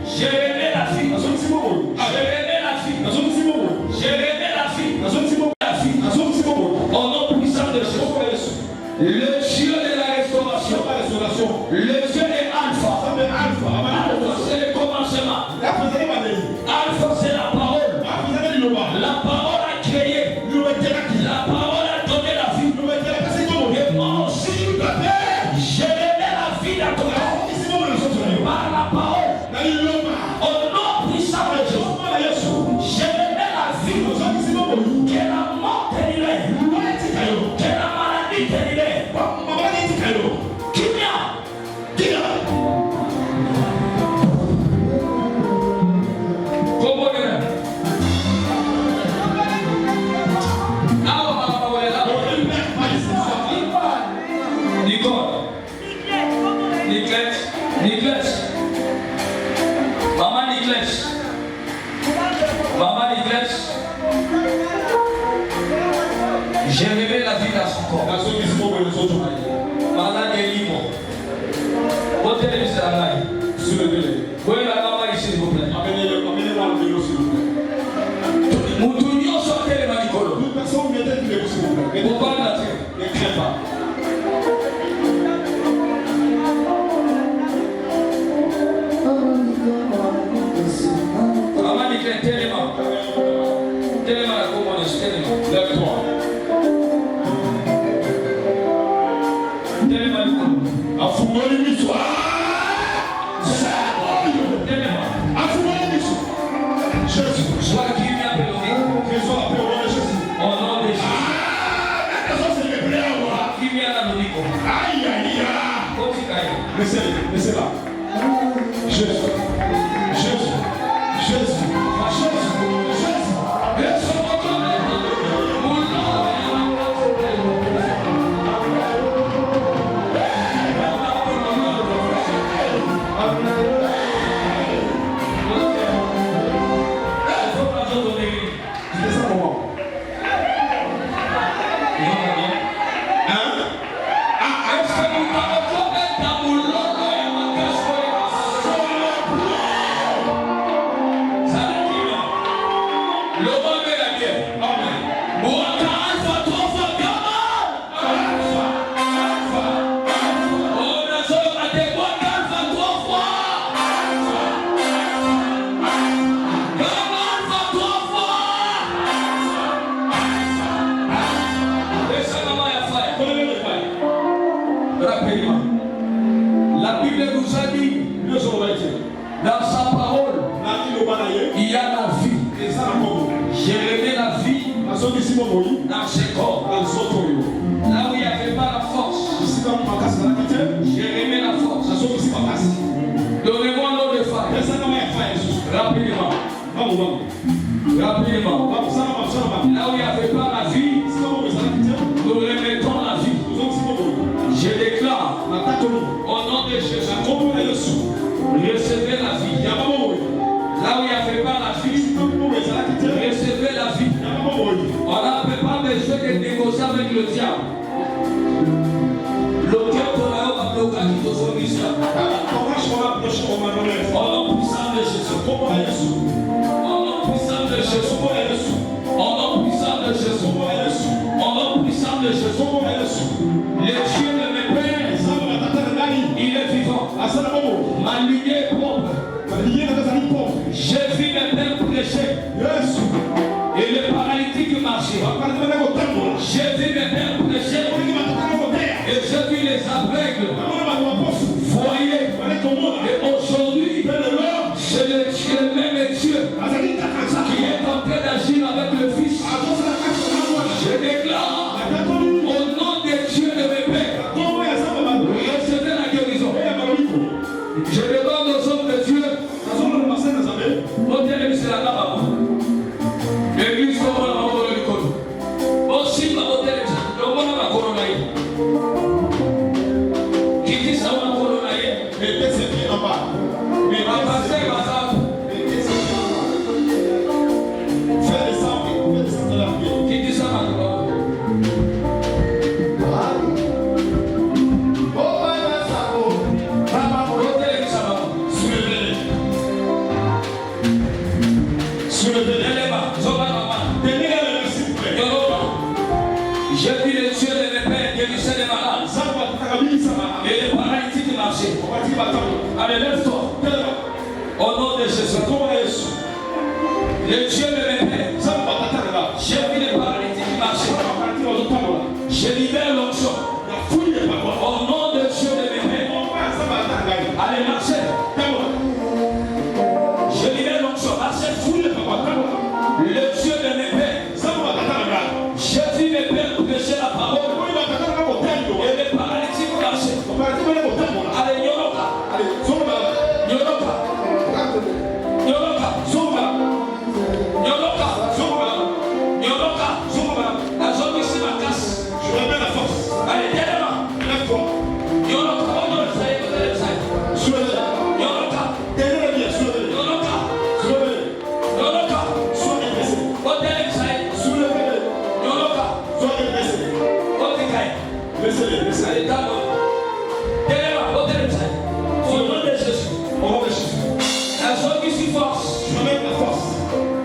Je révèle la vie. Je révèle la vie. Au nom puissant de Jésus. Le Dieu de la restauration. Le Dieu est Alpha. Alpha, c'est le commencement. Alpha, c'est la parole. La parole a créé. La parole a donné la vie. Et moi aussi, je révèle la vie dans ton corps. Par la parole. Au nom puissant de Jésus. Je révèle la vie. Que la mort te libère. Que la maladie te libère. Qui vient? Maman Niglès, j'ai révélé la vie dans son corps. Malade est libre. Votre télévision est là. Oui, la maman ici, s'il vous plaît. Amenez-moi le vélo, s'il vous plaît. Moutounio sur le manicolo. Toute personne vient d'être libre, s'il vous plaît. Vous parlez de la terre. Ne crains pas. Maman Niglès, tellement. Tellement la commande, tellement. Lève-toi. Tellement la commande. Afumoni miswa. Tellement. Afumoni miswa. Jésus. Soit qui vient de l'homme. Que soit appelé au nom de Jésus. Au nom de Jésus. La personne se révèle à moi. Qui vient à l'homme. Aïe, aïe, aïe. Laissez-la. Jésus. Jésus. Jésus. Le il y a la vie. J'ai rêvé la vie dans ce corps. Là où il n'y avait pas la force, j'ai rêvé la force. Donnez-moi l'eau de fire. Rapidement. Rapidement. Là où il n'y avait pas la vie, nous remettons la vie. Je déclare au nom de Jésus, recevez la vie. Là où il n'y avait pas la vie, recevez la vie. On n'a pas besoin de négocier avec le diable. Le diable va bloquer tout son mission. Au nom puissant de Jésus. Au nom puissant de Jésus. Au nom puissant de Jésus. Au nom puissant de Jésus. Le Dieu de mes pères, il est vivant. Ma lignée est propre. J'ai vu mes pères prêcher. Et les paralytiques marcher. J'ai vu mes pères prêcher. Et j'ai vu les aveugles voyer. Et aujourd'hui, c'est le même Dieu qui est en train d'agir avec le Fils. Je déclare au nom de Dieu de mes pères, recevez la guérison. Je demande aux hommes de Dieu, l'église comme la maman de l'école. Aussi, ma beauté, le bon à la coronaïe. Qui dit ça, ma coronaïe? Mettez ses pieds en bas. Mais ma passée, ma femme. Fais descendre de la pied. Qui dit ça, ma coronaïe? J'ai vu les yeux de mes pères guérissaient les malades. Et les paralytiques marchaient. Allez, lève-toi. Au nom de Jésus. Les yeux de mes pères. J'ai vu les paralytiques marcher. Je libère l'onction. Au nom de Dieu de mes pères. Allez, marchez. Je libère l'onction. Marchez. Le Dieu de mes pères. J'ai vu mes pères prêcher la parole. Et les paralytiques marchaient. Allez, Yoroka. Yoroka. Yoroka. Yoroka. Yoroka. La zone ici ma casse. Je remets la force. Allez, derrière. Lève-toi. Yoroka. On doit le faire. On doit le faire. Soulevez. Yoroka. Derrière bien. Soulevez. Yoroka. Soulevez. Yoroka. Soulevez. On doit le faire. Soulevez. Yoroka. Soulevez. On te caille. Laissez-les. Allez, d'abord. Derrière. On doit le faire. Au nom de Jésus. Au nom de Jésus. La zone ici force. Je remets la force.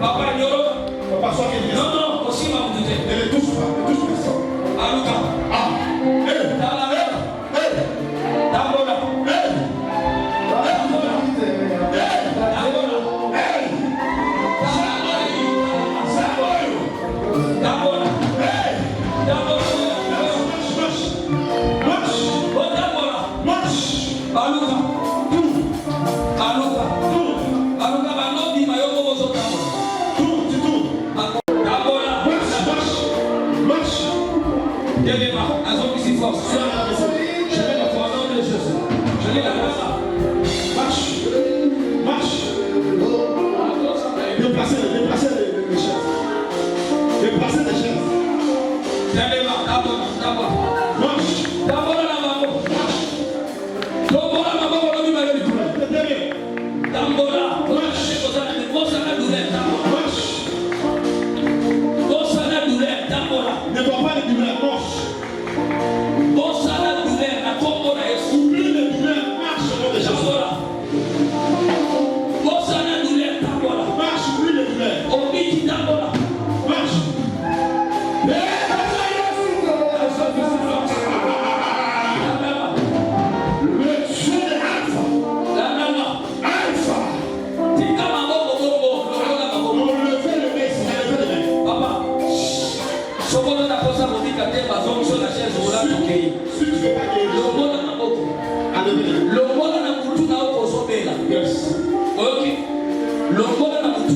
Papa, Yoroka. Papa, sois bien. Non, non. Aussi ma bouteille. Ne les touche pas. Ne touche personne. Aluka. Ah. Dans la mer. D'abord.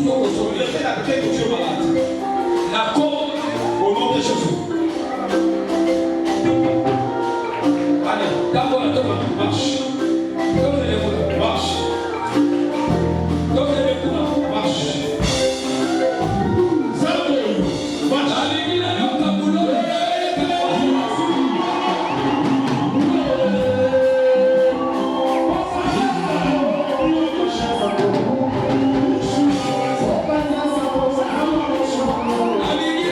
Le fait d'appeler que tu es malade. La cause au nom de Jésus. Allez, d'abord, marche. Donnez-les-moi, marche. Donnez-les-moi, marche. Allez,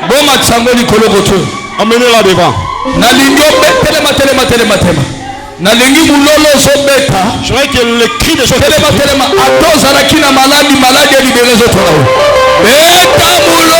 Boma tsangoli kolokoto. Emmenez-la devant. Nalingi telema. Nalingi mulolo sobeta. Je voudrais que le cri de Jésus. Telema. Atoza la kina malade libéré zoto. Beta mulolo.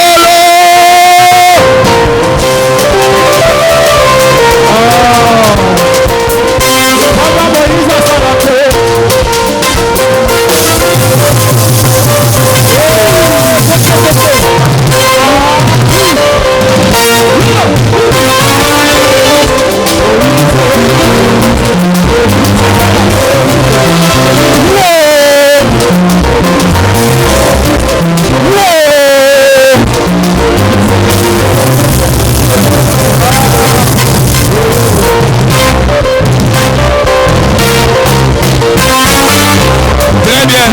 Très bien.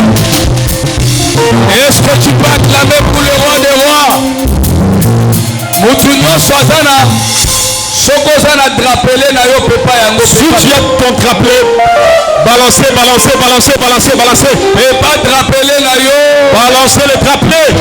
Est-ce que tu peux acclamer pour le roi des rois? Moutounio Swazana. Sokozana drapelé na yo pepa yango. Si tu as ton drapelet, balancez. Pepa drapelé na yo. Balancez le drapelet.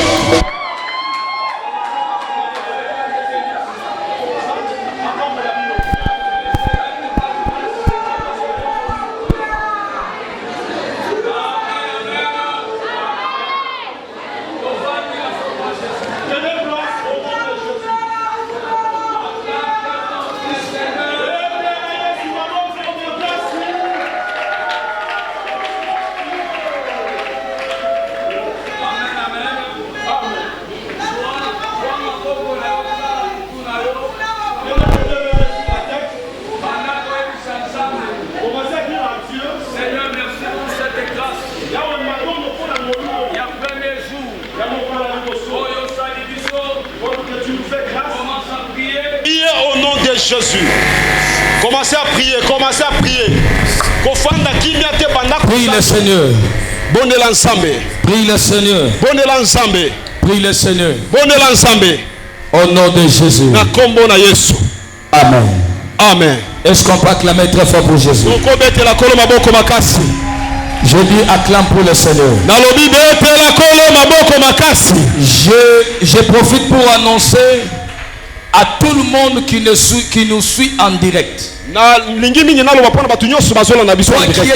Jésus. Commencez à prier. Prie le Seigneur. Bonne l'ensemble. Prie le Seigneur. Bonne l'ensemble. Prie le Seigneur. Bonne l'ensemble. Au nom de Jésus. Na kombo na Yesu. Amen. Amen. Est-ce qu'on peut acclamer très fort pour Jésus? Je dis acclame pour le Seigneur. Je profite pour annoncer à tout le monde qui nous suit en direct. Toi qui es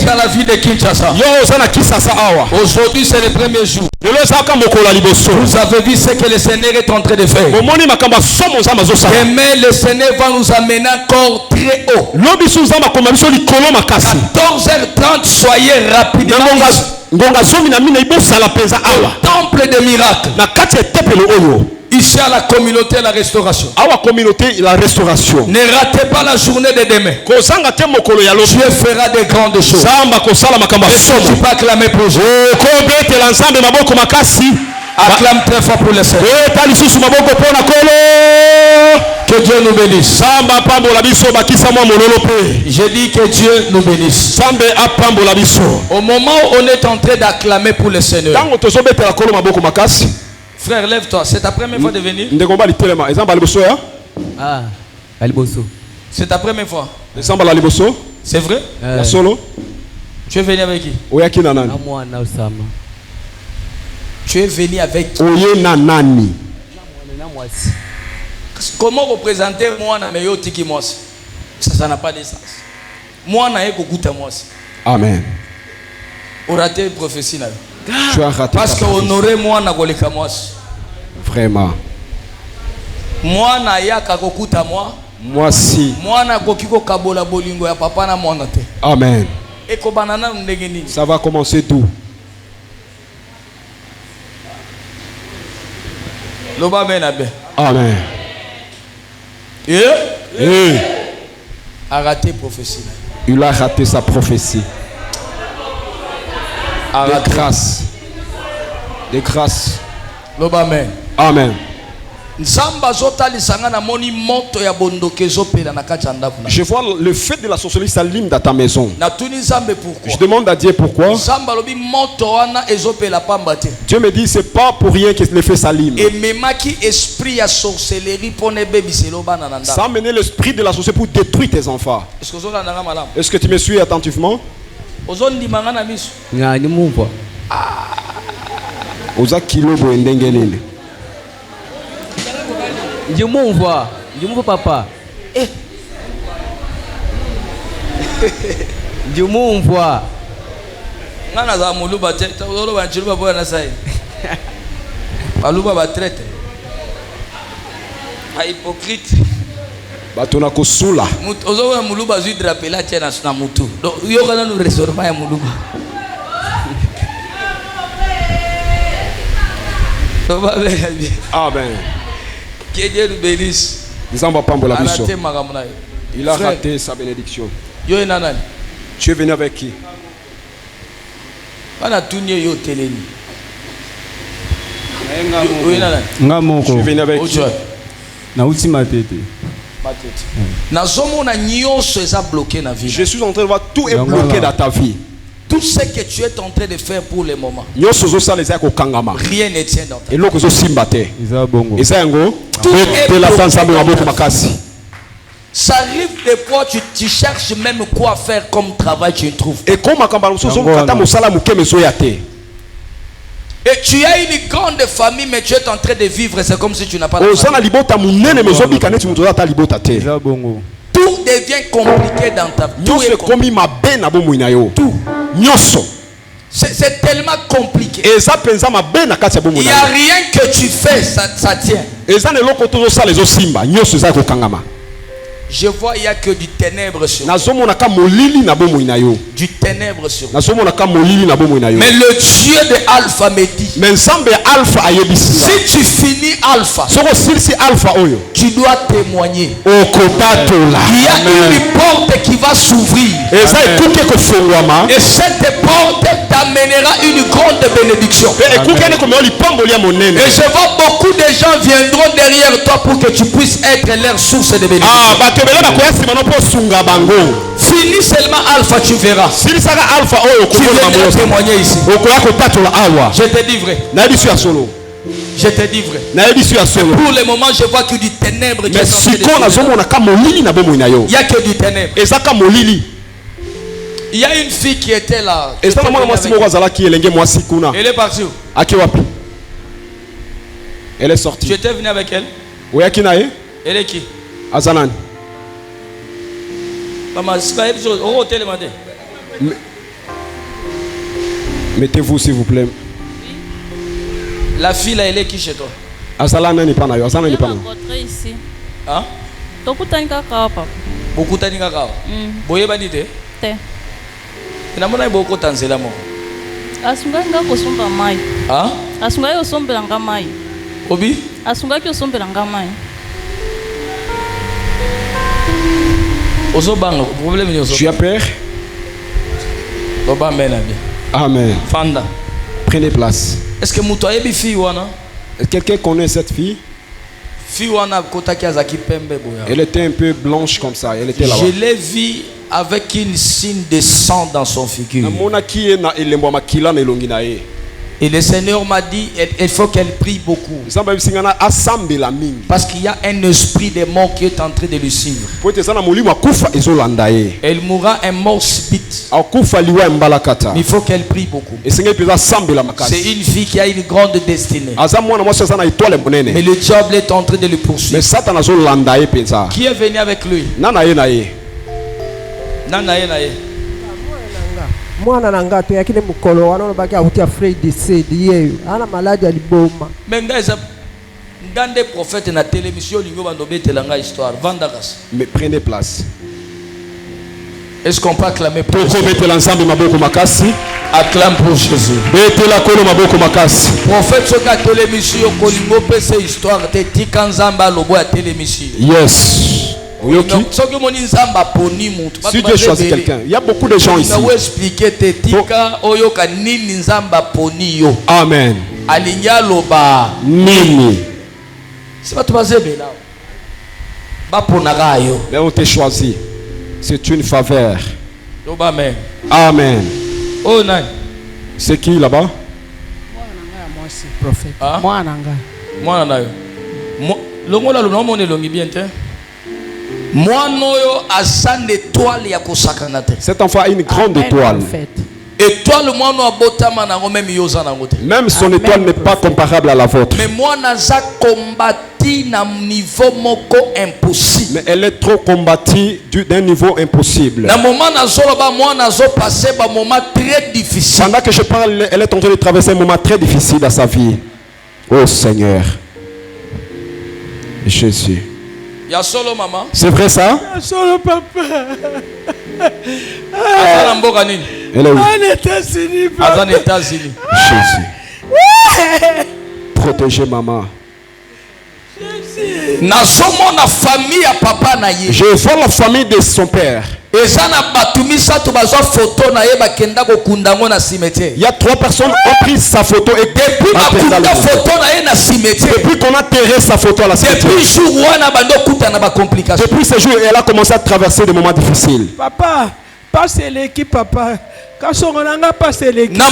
dans la ville de Kinshasa. Aujourd'hui c'est le premier jour. Vous avez vu ce que le Seigneur est en train de faire. Demain le Seigneur va nous amener encore très haut. 14h30, soyez rapidement. Temple de miracles. Ici à la communauté la restauration. Ne ratez pas la journée de demain. Dieu fera de grandes choses. Est-ce que tu peux acclamer pour Dieu? Acclame très fort pour le Seigneur. Que Dieu nous bénisse. Je dis que Dieu nous bénisse. Au moment où on est en train d'acclamer pour le Seigneur. Frère, lève-toi. C'est ta première fois de venir? Ah, Aliboso. C'est ta première fois? C'est vrai? Tu es venu avec qui? Tu es venu avec qui? Comment représenter moi na meyo tiki moi? Ça n'a pas de sens. Moi na ekokuta moi. Amen. On raté prophétie là. Tu as raté. Parce que honorer moi na koleka moi. Vraiment. Moi na yaka kokuta moi. Moi si. Moi na kokiko kabola bolingo ya papa na mwana te. Amen. Eko banana ndenge nini? Ça va commencer d'où? Loba benabe. Amen. A raté prophétie. Il a raté sa prophétie. De grâce. De grâce. Loba amen. Amen. Je vois le fait de la sorcellerie s'allume dans ta maison. Je demande à Dieu pourquoi. Dieu me dit c'est pas pour rien que le fait s'allume. Ça a amené l'esprit de la sorcellerie pour détruire tes enfants. Est-ce que tu me suis attentivement? Ndimumva papa. Ndimumva. Ngana za muluba tete, oloba nchiluba boya na sai. Baluba ba traite. A hypocrite. Batona kosula. Ozoba muluba zui drapela tena na mutu. Yo kana no restaurant ya muluba. Amen. Que Dieu nous bénisse. Il a raté sa bénédiction. Yo enanani. Tu es venu avec qui? Bana tunye yo teleni. Tu es venu avec qui? Nauti matete. Je suis en train de voir tout est bloqué dans ta vie. Tout ce que tu es en train de faire pour le moment, rien ne tient dans ta vie. Ça arrive des fois, tu cherches même quoi faire comme travail, tu ne trouves pas. Et tu as une grande famille, mais tu es en train de vivre, c'est comme si tu n'as pas de famille. Tout devient compliqué dans ta vie. Tout. C'est tellement compliqué. Il n'y a rien que tu fais, ça tient. Je vois, il n'y a que du ténèbre sur moi. Du ténèbre sur moi. Mais le Dieu de Alpha me dit, si tu finis Alpha, tu dois témoigner. Il y a une porte qui va s'ouvrir. Et cette porte t'amènera une grande bénédiction. Et je vois beaucoup de gens viendront derrière toi pour que tu puisses être leur source de bénédiction. Finis seulement Alpha, tu verras. Tu viendras témoigner ici. Je te dis vrai. Je te dis vrai. Pour le moment, je vois que du ténèbre. Il n'y a que du ténèbre. Il y a une fille qui était là. Elle est partie où? Elle est sortie. Tu étais venu avec elle? Elle est qui? Azalan. Mettez-vous s'il vous plaît. La fille là, elle est qui chez toi? Azalan n'est pas là. Azalan n'est pas là. Ici. Hein? Beaucoup de temps. Beaucoup de temps. Boye bandite? Te. Inamona beaucoup tanzela mo. Asunga ngako somba mai. Hein? Asunga yo somba nga mai. Obi? Asunga yo somba nga mai. Tu as peur? Amen. Fanda. Prenez place. Est-ce que Moutoyebi fille wana? Quelqu'un connaît cette fille? Elle était un peu blanche comme ça. Elle était là-bas. Je l'ai vue avec une signe de sang dans son figure. Et le Seigneur m'a dit, il faut qu'elle prie beaucoup. Parce qu'il y a un esprit de mort qui est en train de le suivre. Elle mourra un mort subite. Mais il faut qu'elle prie beaucoup. C'est une fille qui a une grande destinée. Mais le diable est en train de le poursuivre. Qui est venu avec lui? mwana na ngato yakile mukolo wana baki avutia Fred said yeyo ana maladi aliboma mengaza ngande prophète na télévision lingo bandobetela nga histoire vandakas. Mais prenez place. Est-ce qu'on peut acclamer pour Jésus? Acclame pour Jésus. Prophète soka télévision kolingo pese histoire te tikanzamba lobo ya télévision. Yes. Si Dieu choisit quelqu'un, il y a beaucoup de gens ici. Amen. Nini. Mais on t'a choisi. C'est une faveur. Amen. C'est qui là-bas? Cet enfant a une grande étoile. Même son étoile n'est pas comparable à la vôtre. Mais elle est trop combattue d'un niveau impossible. Pendant que je parle, elle est en train de traverser un moment très difficile dans sa vie. Oh Seigneur. Jésus. C'est vrai ça? Solo papa. Elle est où? En États-Unis. Jésus. Protégez maman. Je vois la famille de son père. Il y a 3 personnes qui ont pris sa photo et depuis qu'on a terré sa photo à la cimetière. Depuis ce jour, elle a commencé à traverser des moments difficiles. Papa, passe l'équipe, papa. Quand on passe l'équipe.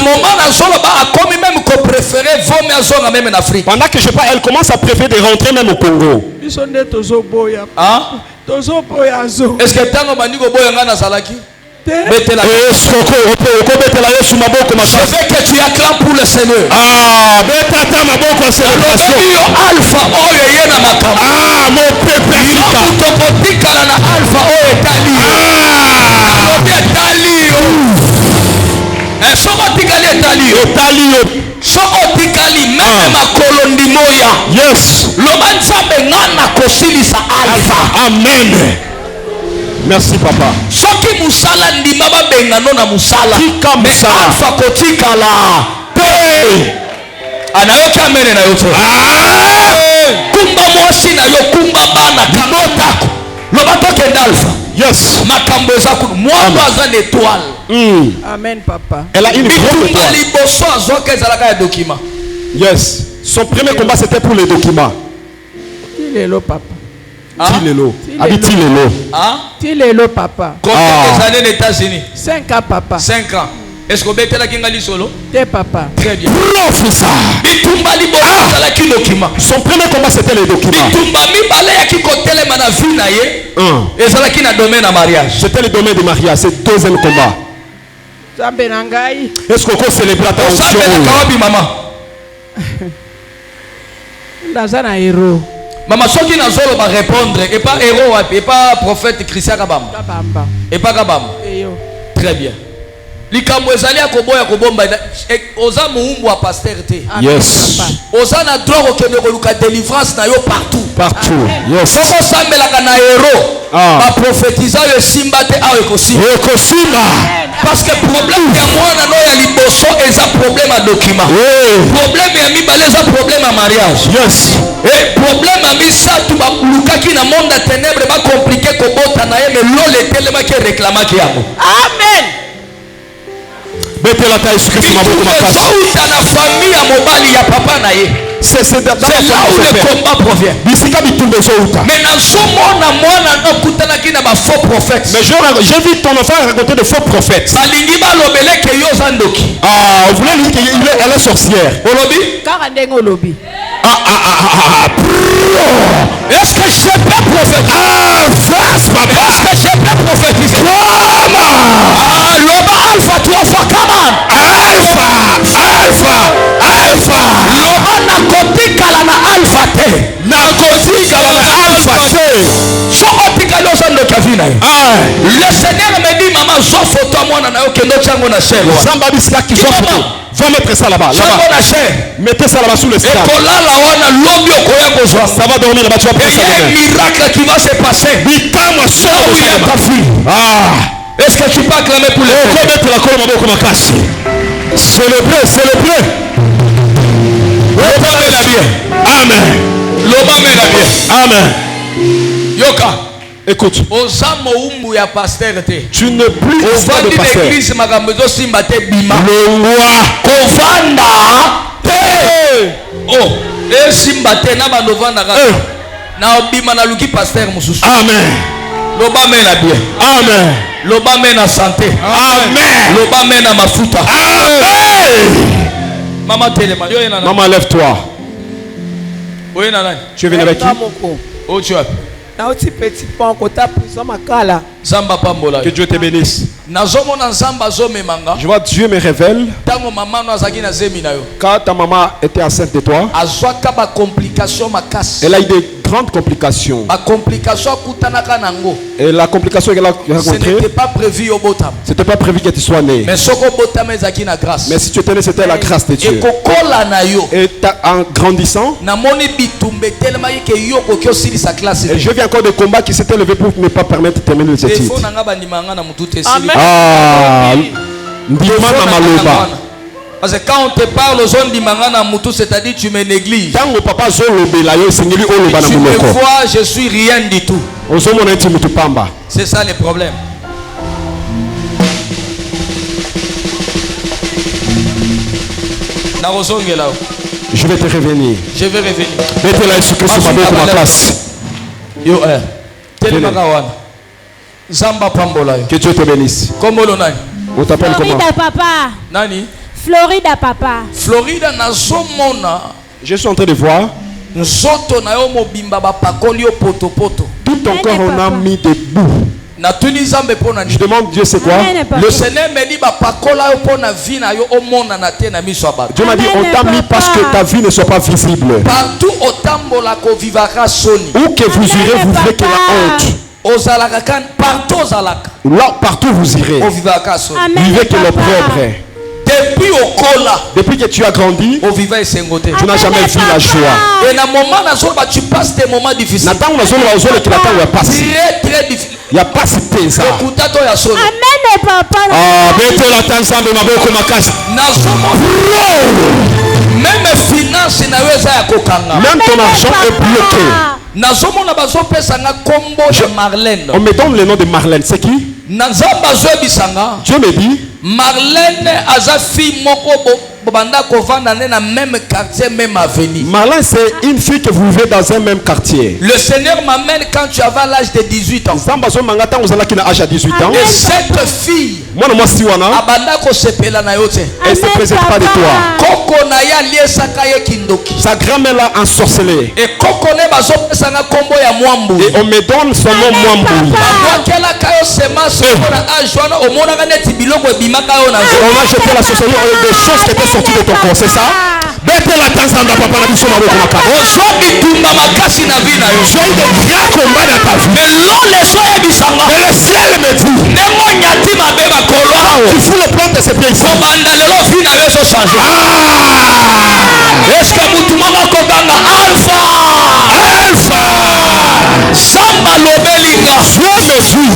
Pendant que je parle, elle commence à préférer de rentrer même au Congo. Ils sont des tozoboya. Hein? Tozoboyazo. Est-ce que tango bandiko boya ngana salaki? Je veux que tu acclames pour le Seigneur. Alpha oyo yena makam. Mon peuple africain. Alpha oyo tali. Yes. Amen. Merci papa. Anayoki amene na yote. Kumba mwasi na yo kumba bana kamotako. Lobato kendalfa. Yes. Makambo ezakulu. Mwana aza l'étoile. Amen papa. Elle a une grande étoile. Liboso azoka ezalaka ya document. Yes. Son premier combat c'était pour les documents. Tilelo papa. Tilelo. Tilelo. Hein? Tilelo papa. Combien d'années aux États-Unis? 5 ans papa. 5 ans. Est-ce que vous êtes là qui solo? T'es papa. Très bien. Son premier combat c'était les documents. C'était le domaine du mariage. C'est le deuxième combat. Est-ce qu'on peut célébrer la tradition? Nazana héros. Maman, ce qui n'a pas répondre, et pas héros, et pas prophète Christian Kabam. Et pas Kabam. Très bien. Likambo ezali akoboya kobomba oza muumbu wa pasteur te. Yes. Oza na droit okende koluka délivrance na yo partout. Partout. Yes. Soko sambelaka na héros. Ba prophétisa yo simba te a ekosimba. Parce que problème ya mwana no ya liboso eza problème à document. Problème ya mibale eza problème à mariage. Yes. Et problème à misatu ba lukaki na monde de ténèbres ba compliqué ko bota na ye mais lole telema ke réclamaki yako. Amen. C'est là où la famille à mobali ya papa na ye. C'est là où le combat provient. Mais j'ai vu ton enfant raconter de faux prophètes. Vous voulez dire qu'elle est sorcière? Est-ce que je peux prophétiser? Est-ce que je peux prophétiser? Alpha, 3 fois, come on. Alpha. Loba na kotika la na alpha te. Na kotika la na alpha te. Soko tika loso ndo kavina. Le Seigneur me dit maman zo photo mwana na yo kendo chango na chèvre. Samba bisika qui zo photo. Va mettre ça là-bas. Mettez ça là-bas sous le stade. Ça va dormir là-bas. Tu vas prendre ça demain. Il y a un miracle qui va se passer. Est-ce que tu peux acclamer pour les célébrer. Amen. Yoka. Écoute, tu ne plus de pasteur. Amen. Loba mena bien. Amen. Loba mena santé. Amen. Loba mena mafuta. Amen. Maman, lève-toi. Tu es venu avec qui? Oh, tu as. Na oti petit pont kota prison makala. Que Dieu te bénisse. Je vois Dieu me révèle. Quand ta maman était enceinte de toi, elle a eu des grandes complications. Et la complication qu'elle a rencontrée, ce n'était pas prévu au botam. C'était pas prévu que tu sois né. Mais si tu étais né, c'était la grâce de Dieu. Et en grandissant, et je viens encore de combat qui s'était levé pour ne pas permettre de terminer les études. Parce que quand on te parle aux zones d'Imangana Moutou, c'est-à-dire tu me négliges. Tu me vois, je suis rien du tout. C'est ça le problème. Je vais te revenir. Je vais revenir. Mettez là Jésus-Christ sur ma place. Yo, Zamba Pambola. Que Dieu te bénisse. On t'appelle comment? Florida papa. Nani? Florida papa. Florida na zomona. Je suis en train de voir. Nzoto na yo mobimba ba pakoli poto poto. Tout ton corps on a mis des bouts. Je demande Dieu c'est quoi? Le Seigneur me dit Dieu m'a dit on t'a mis parce que ta vie ne soit pas visible. Partout où que vous irez, vous verrez qu'il y a honte. Là, partout vous irez. Vivez que l'opprobre. Depuis que tu as grandi, tu n'as jamais vu la joie. Et dans moment tu passes des moments difficiles. Il n'y a pas cité ça. Amen papa. Même finance même ton argent est bloqué. On me donne le nom de Marlène. C'est qui? Dieu me dit Marlène aza fille moko banda kovanda na même quartier, même avenue. Marlène c'est une fille que vous vivez dans un même quartier. Le Seigneur m'amène quand tu avais l'âge de 18 ans. Et cette fille abanda ko sepela na yote. Elle se présente pas de toi. Koko na ya liesaka ye kindoki. Sa grand-mère l'a ensorcelée. Et koko ne bazo pesa na kombo ya mwambu. Et on me donne son nom mwambu. Kela kayo semence na ajwana omona ka neti biloko ebimaka yo na zo. On a jeté la sorcellerie, on a des choses qui étaient sorties de ton corps, c'est ça? Bête la tanzanda papa na biso maboko makaka. Ozobi tumba makasi na vie na yo. Tu as eu des grands combats dans ta vie. Mais l'eau les soya bisanga. Mais le ciel me dit. Nemo nyati mabeba kolo. Tu fous le plan de ces pieds ici. Komanda lelo vie na yo so changer. Est-ce que mutu mama kobanga alpha? Alpha. Samba lobelinga. Sois dessus.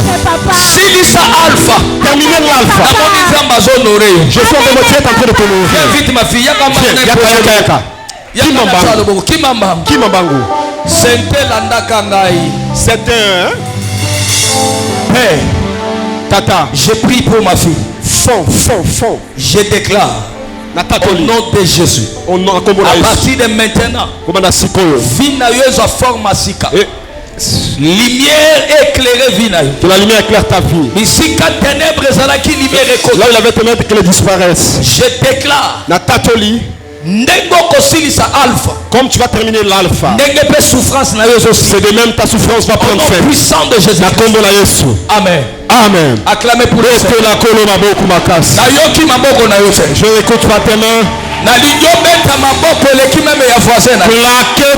Silisa alpha. Terminez l'alpha. Namoni zamba zonore. Je suis en train de te honorer. Vite ma fille, yaka Kimambangu. Sente landaka ngai. C'est un Père. Tata. Je prie pour ma fille. Fond. Je déclare au nom de Jésus. À partir de maintenant, Vina yoza forma sika. Lumière éclairée Vina. Que la lumière éclaire ta vie. Ici quand ténèbres zalaki lumière école. Là il avait permis qu'elle disparaisse. Je déclare. Natatoli. Comme tu vas terminer l'alpha, c'est de même ta souffrance va prendre fin. Puissant de Jésus. Amen. Amen. Acclamez pour le Seigneur. Je n'écoute pas tes mains. Claquez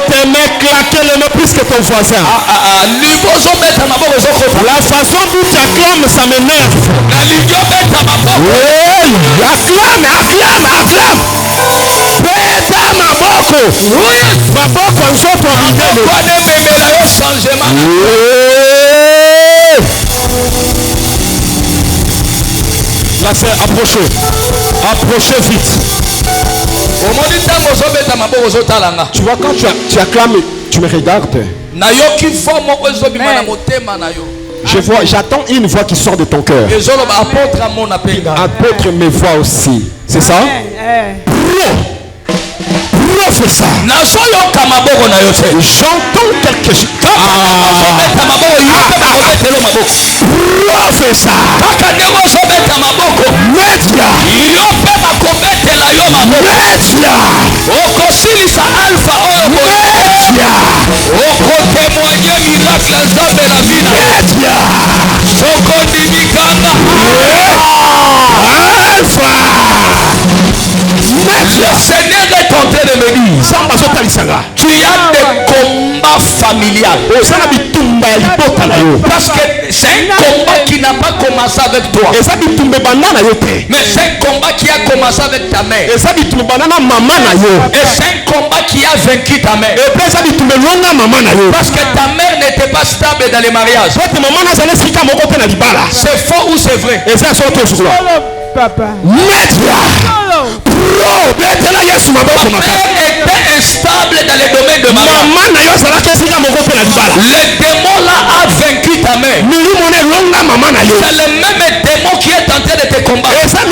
tes mains, claquez les mains plus que ton voisin. La façon dont tu acclames, ça m'énerve. Acclame. Peta maboko. Maboko nzoto bidele. Là c'est approchez vite. Tu vois quand tu acclames, tu me regardes. J'attends une voix qui sort de ton cœur. Apôtre mes voix aussi. C'est ça? Professeur. J'entends quelque chose. Professeur. Média. miracle nzambe na bino sokondimikanga alpha. Le Seigneur est en train de me dire tu as des combats familiales. Parce que c'est un combat qui n'a pas commencé avec toi, mais c'est un combat qui a commencé avec ta mère, et c'est un combat qui a vaincu ta mère. Parce que ta mère n'était pas stable dans les mariages. C'est faux ou c'est vrai? Papa. était instable dans les domaines de mariage. Le démon là a vaincu ta mère. C'est le même démon qui est en train de te combattre. Et c'est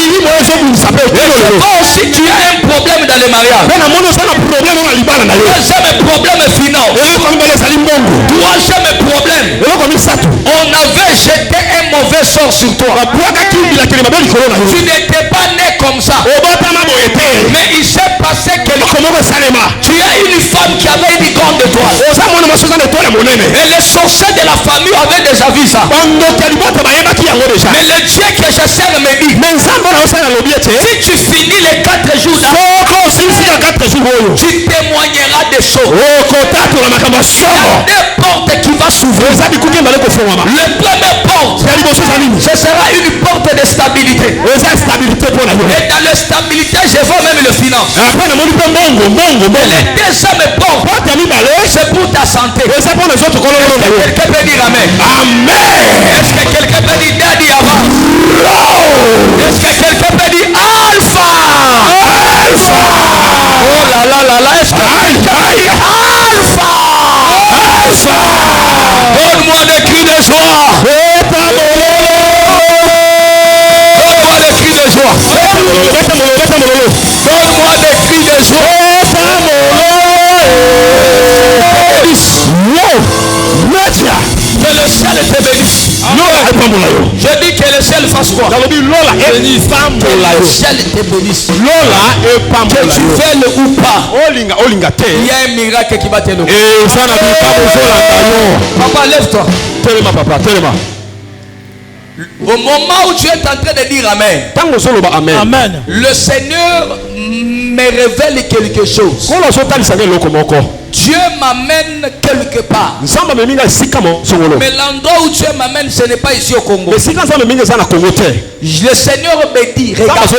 toi aussi tu as un problème dans les mariages. Deuxième problème final. Troisième problème. On avait jeté un mauvais sort sur toi. Tu n'étais pas né comme ça. Mais il s'est passé quelque chose. Tu as une femme qui avait une grande étoile. Et les sorciers de la famille avaient déjà vu ça. Mais le Dieu que je sers me dit, si tu finis les 4 jours tu témoigneras des choses. Il y a des portes qui vont s'ouvrir. Le premier porte, ce sera une porte de stabilité. Et dans la stabilité, je vois même le finance. Et les deuxième porte, c'est pour ta santé. Est-ce que quelqu'un peut dire amen? Amen. Est-ce que quelqu'un peut dire daddy avant? Est-ce que quelqu'un peut dire alpha? Alpha. Oh là là là là. Est-ce que quelqu'un peut dire alpha? Alpha. Donne-moi des cris de joie. Donne-moi des cris de joie. Donne-moi des cris de joie. Que le ciel te bénisse. Je dis que le ciel fasse quoi? Que le ciel te bénisse. Que tu veuilles ou pas, il y a un miracle qui va te donner. Papa, lève-toi. Au moment où tu es en train de dire amen, amen, le Seigneur me révèle quelque chose. Dieu m'amène quelque part. Mais l'endroit où Dieu m'amène, ce n'est pas ici au Congo. Le Seigneur me dit, regarde,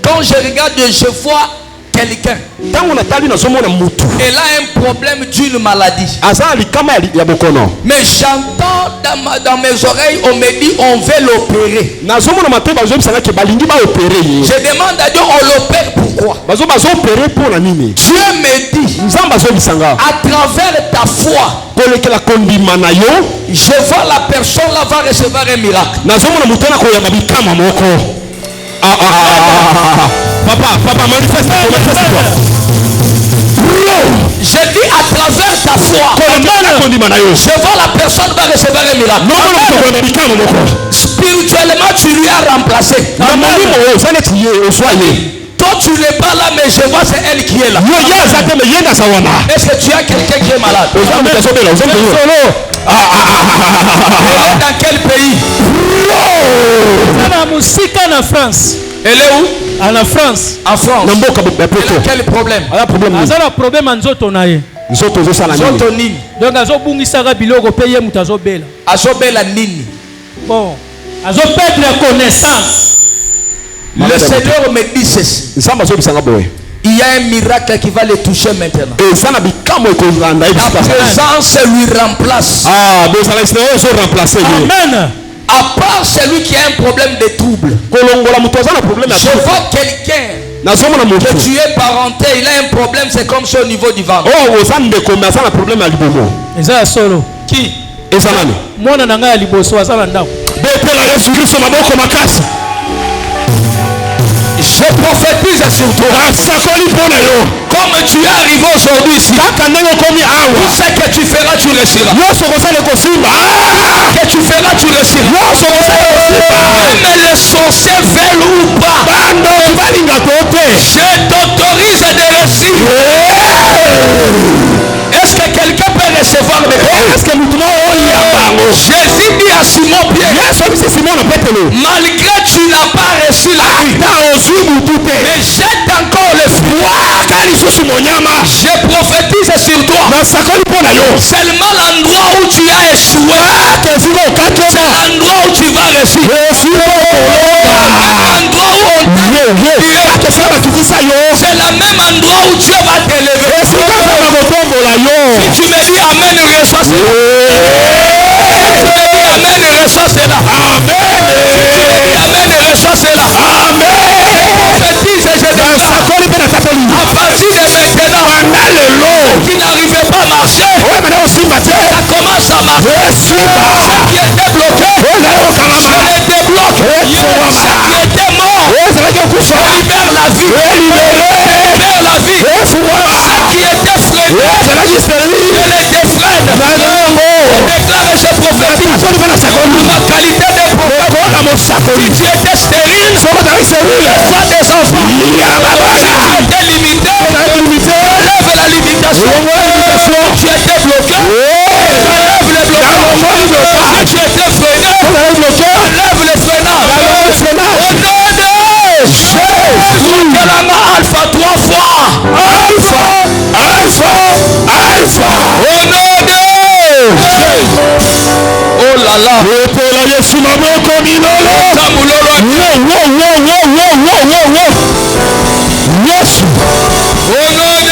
quand je regarde, je vois quelqu'un. Elle a un problème d'une maladie. Mais j'entends dans mes oreilles, on me dit on veut l'opérer. Je demande à Dieu, on l'opère pourquoi? Dieu me dit, à travers ta foi, je vois la personne là va recevoir un miracle. Papa, manifeste-toi. Je dis à travers ta foi, je vois la personne va recevoir un miracle. Spirituellement, tu lui as remplacé. Toi, tu n'es pas là, mais je vois c'est elle qui est là. Est-ce que tu as quelqu'un qui est malade? Elle est dans quel pays? En France. Elle est où? En France. En France. Elle a quel problème? Elle a problème en zotonaye. Zotonini. Donc azobungisaka biloko paye mutazobela. Azobela nini? Bon, azoperdre la connaissance. Le Seigneur me dit ceci. Il y a un miracle qui va le toucher maintenant. La présence lui remplace. Amen. À part celui qui a un problème de trouble, je vois quelqu'un que tu es parenté, il a un problème, c'est comme ça au niveau du ventre. Qui? Je prophétise sur toi. Comme tu es arrivé aujourd'hui ici, tout ce que tu feras, tu réussiras. Que tu feras, tu réussiras. Même les sorciers veulent ou pas, je t'autorise de réussir. Est-ce que quelqu'un peut recevoir le miracle? Malgré tu n'as pas reçu la vie. Mais jette encore le fruit. Je prophétise sur toi. Seulement l'endroit où tu as échoué, c'est l'endroit où tu vas réussir. L'endroit où on t'a c'est le même endroit où Dieu va t'élever. Si tu me dis amen, reçois cela. Si tu me dis amen, reçois cela. Amen. Si tu me dis amen, reçois cela. Amen. Je prophétise et je déclare. À partir de maintenant, qui n'arrivait pas à marcher, ça commence à marcher. Ce qui était bloqué, je le débloque. Ce qui était mort, je libère la vie. Libère la vie. Ce qui était freiné, je le défreine. Je déclare et je prophétise. Ma qualité de prophète. Si tu étais stérile, sois des enfants. Si tu étais limité, lève la limitation. Tu étais bloqué, lève le blocage. Si tu étais freiné, lève le freinage. Au nom de Alpha 3 fois. Alpha. Au nom de oh là là. Yes. Au nom de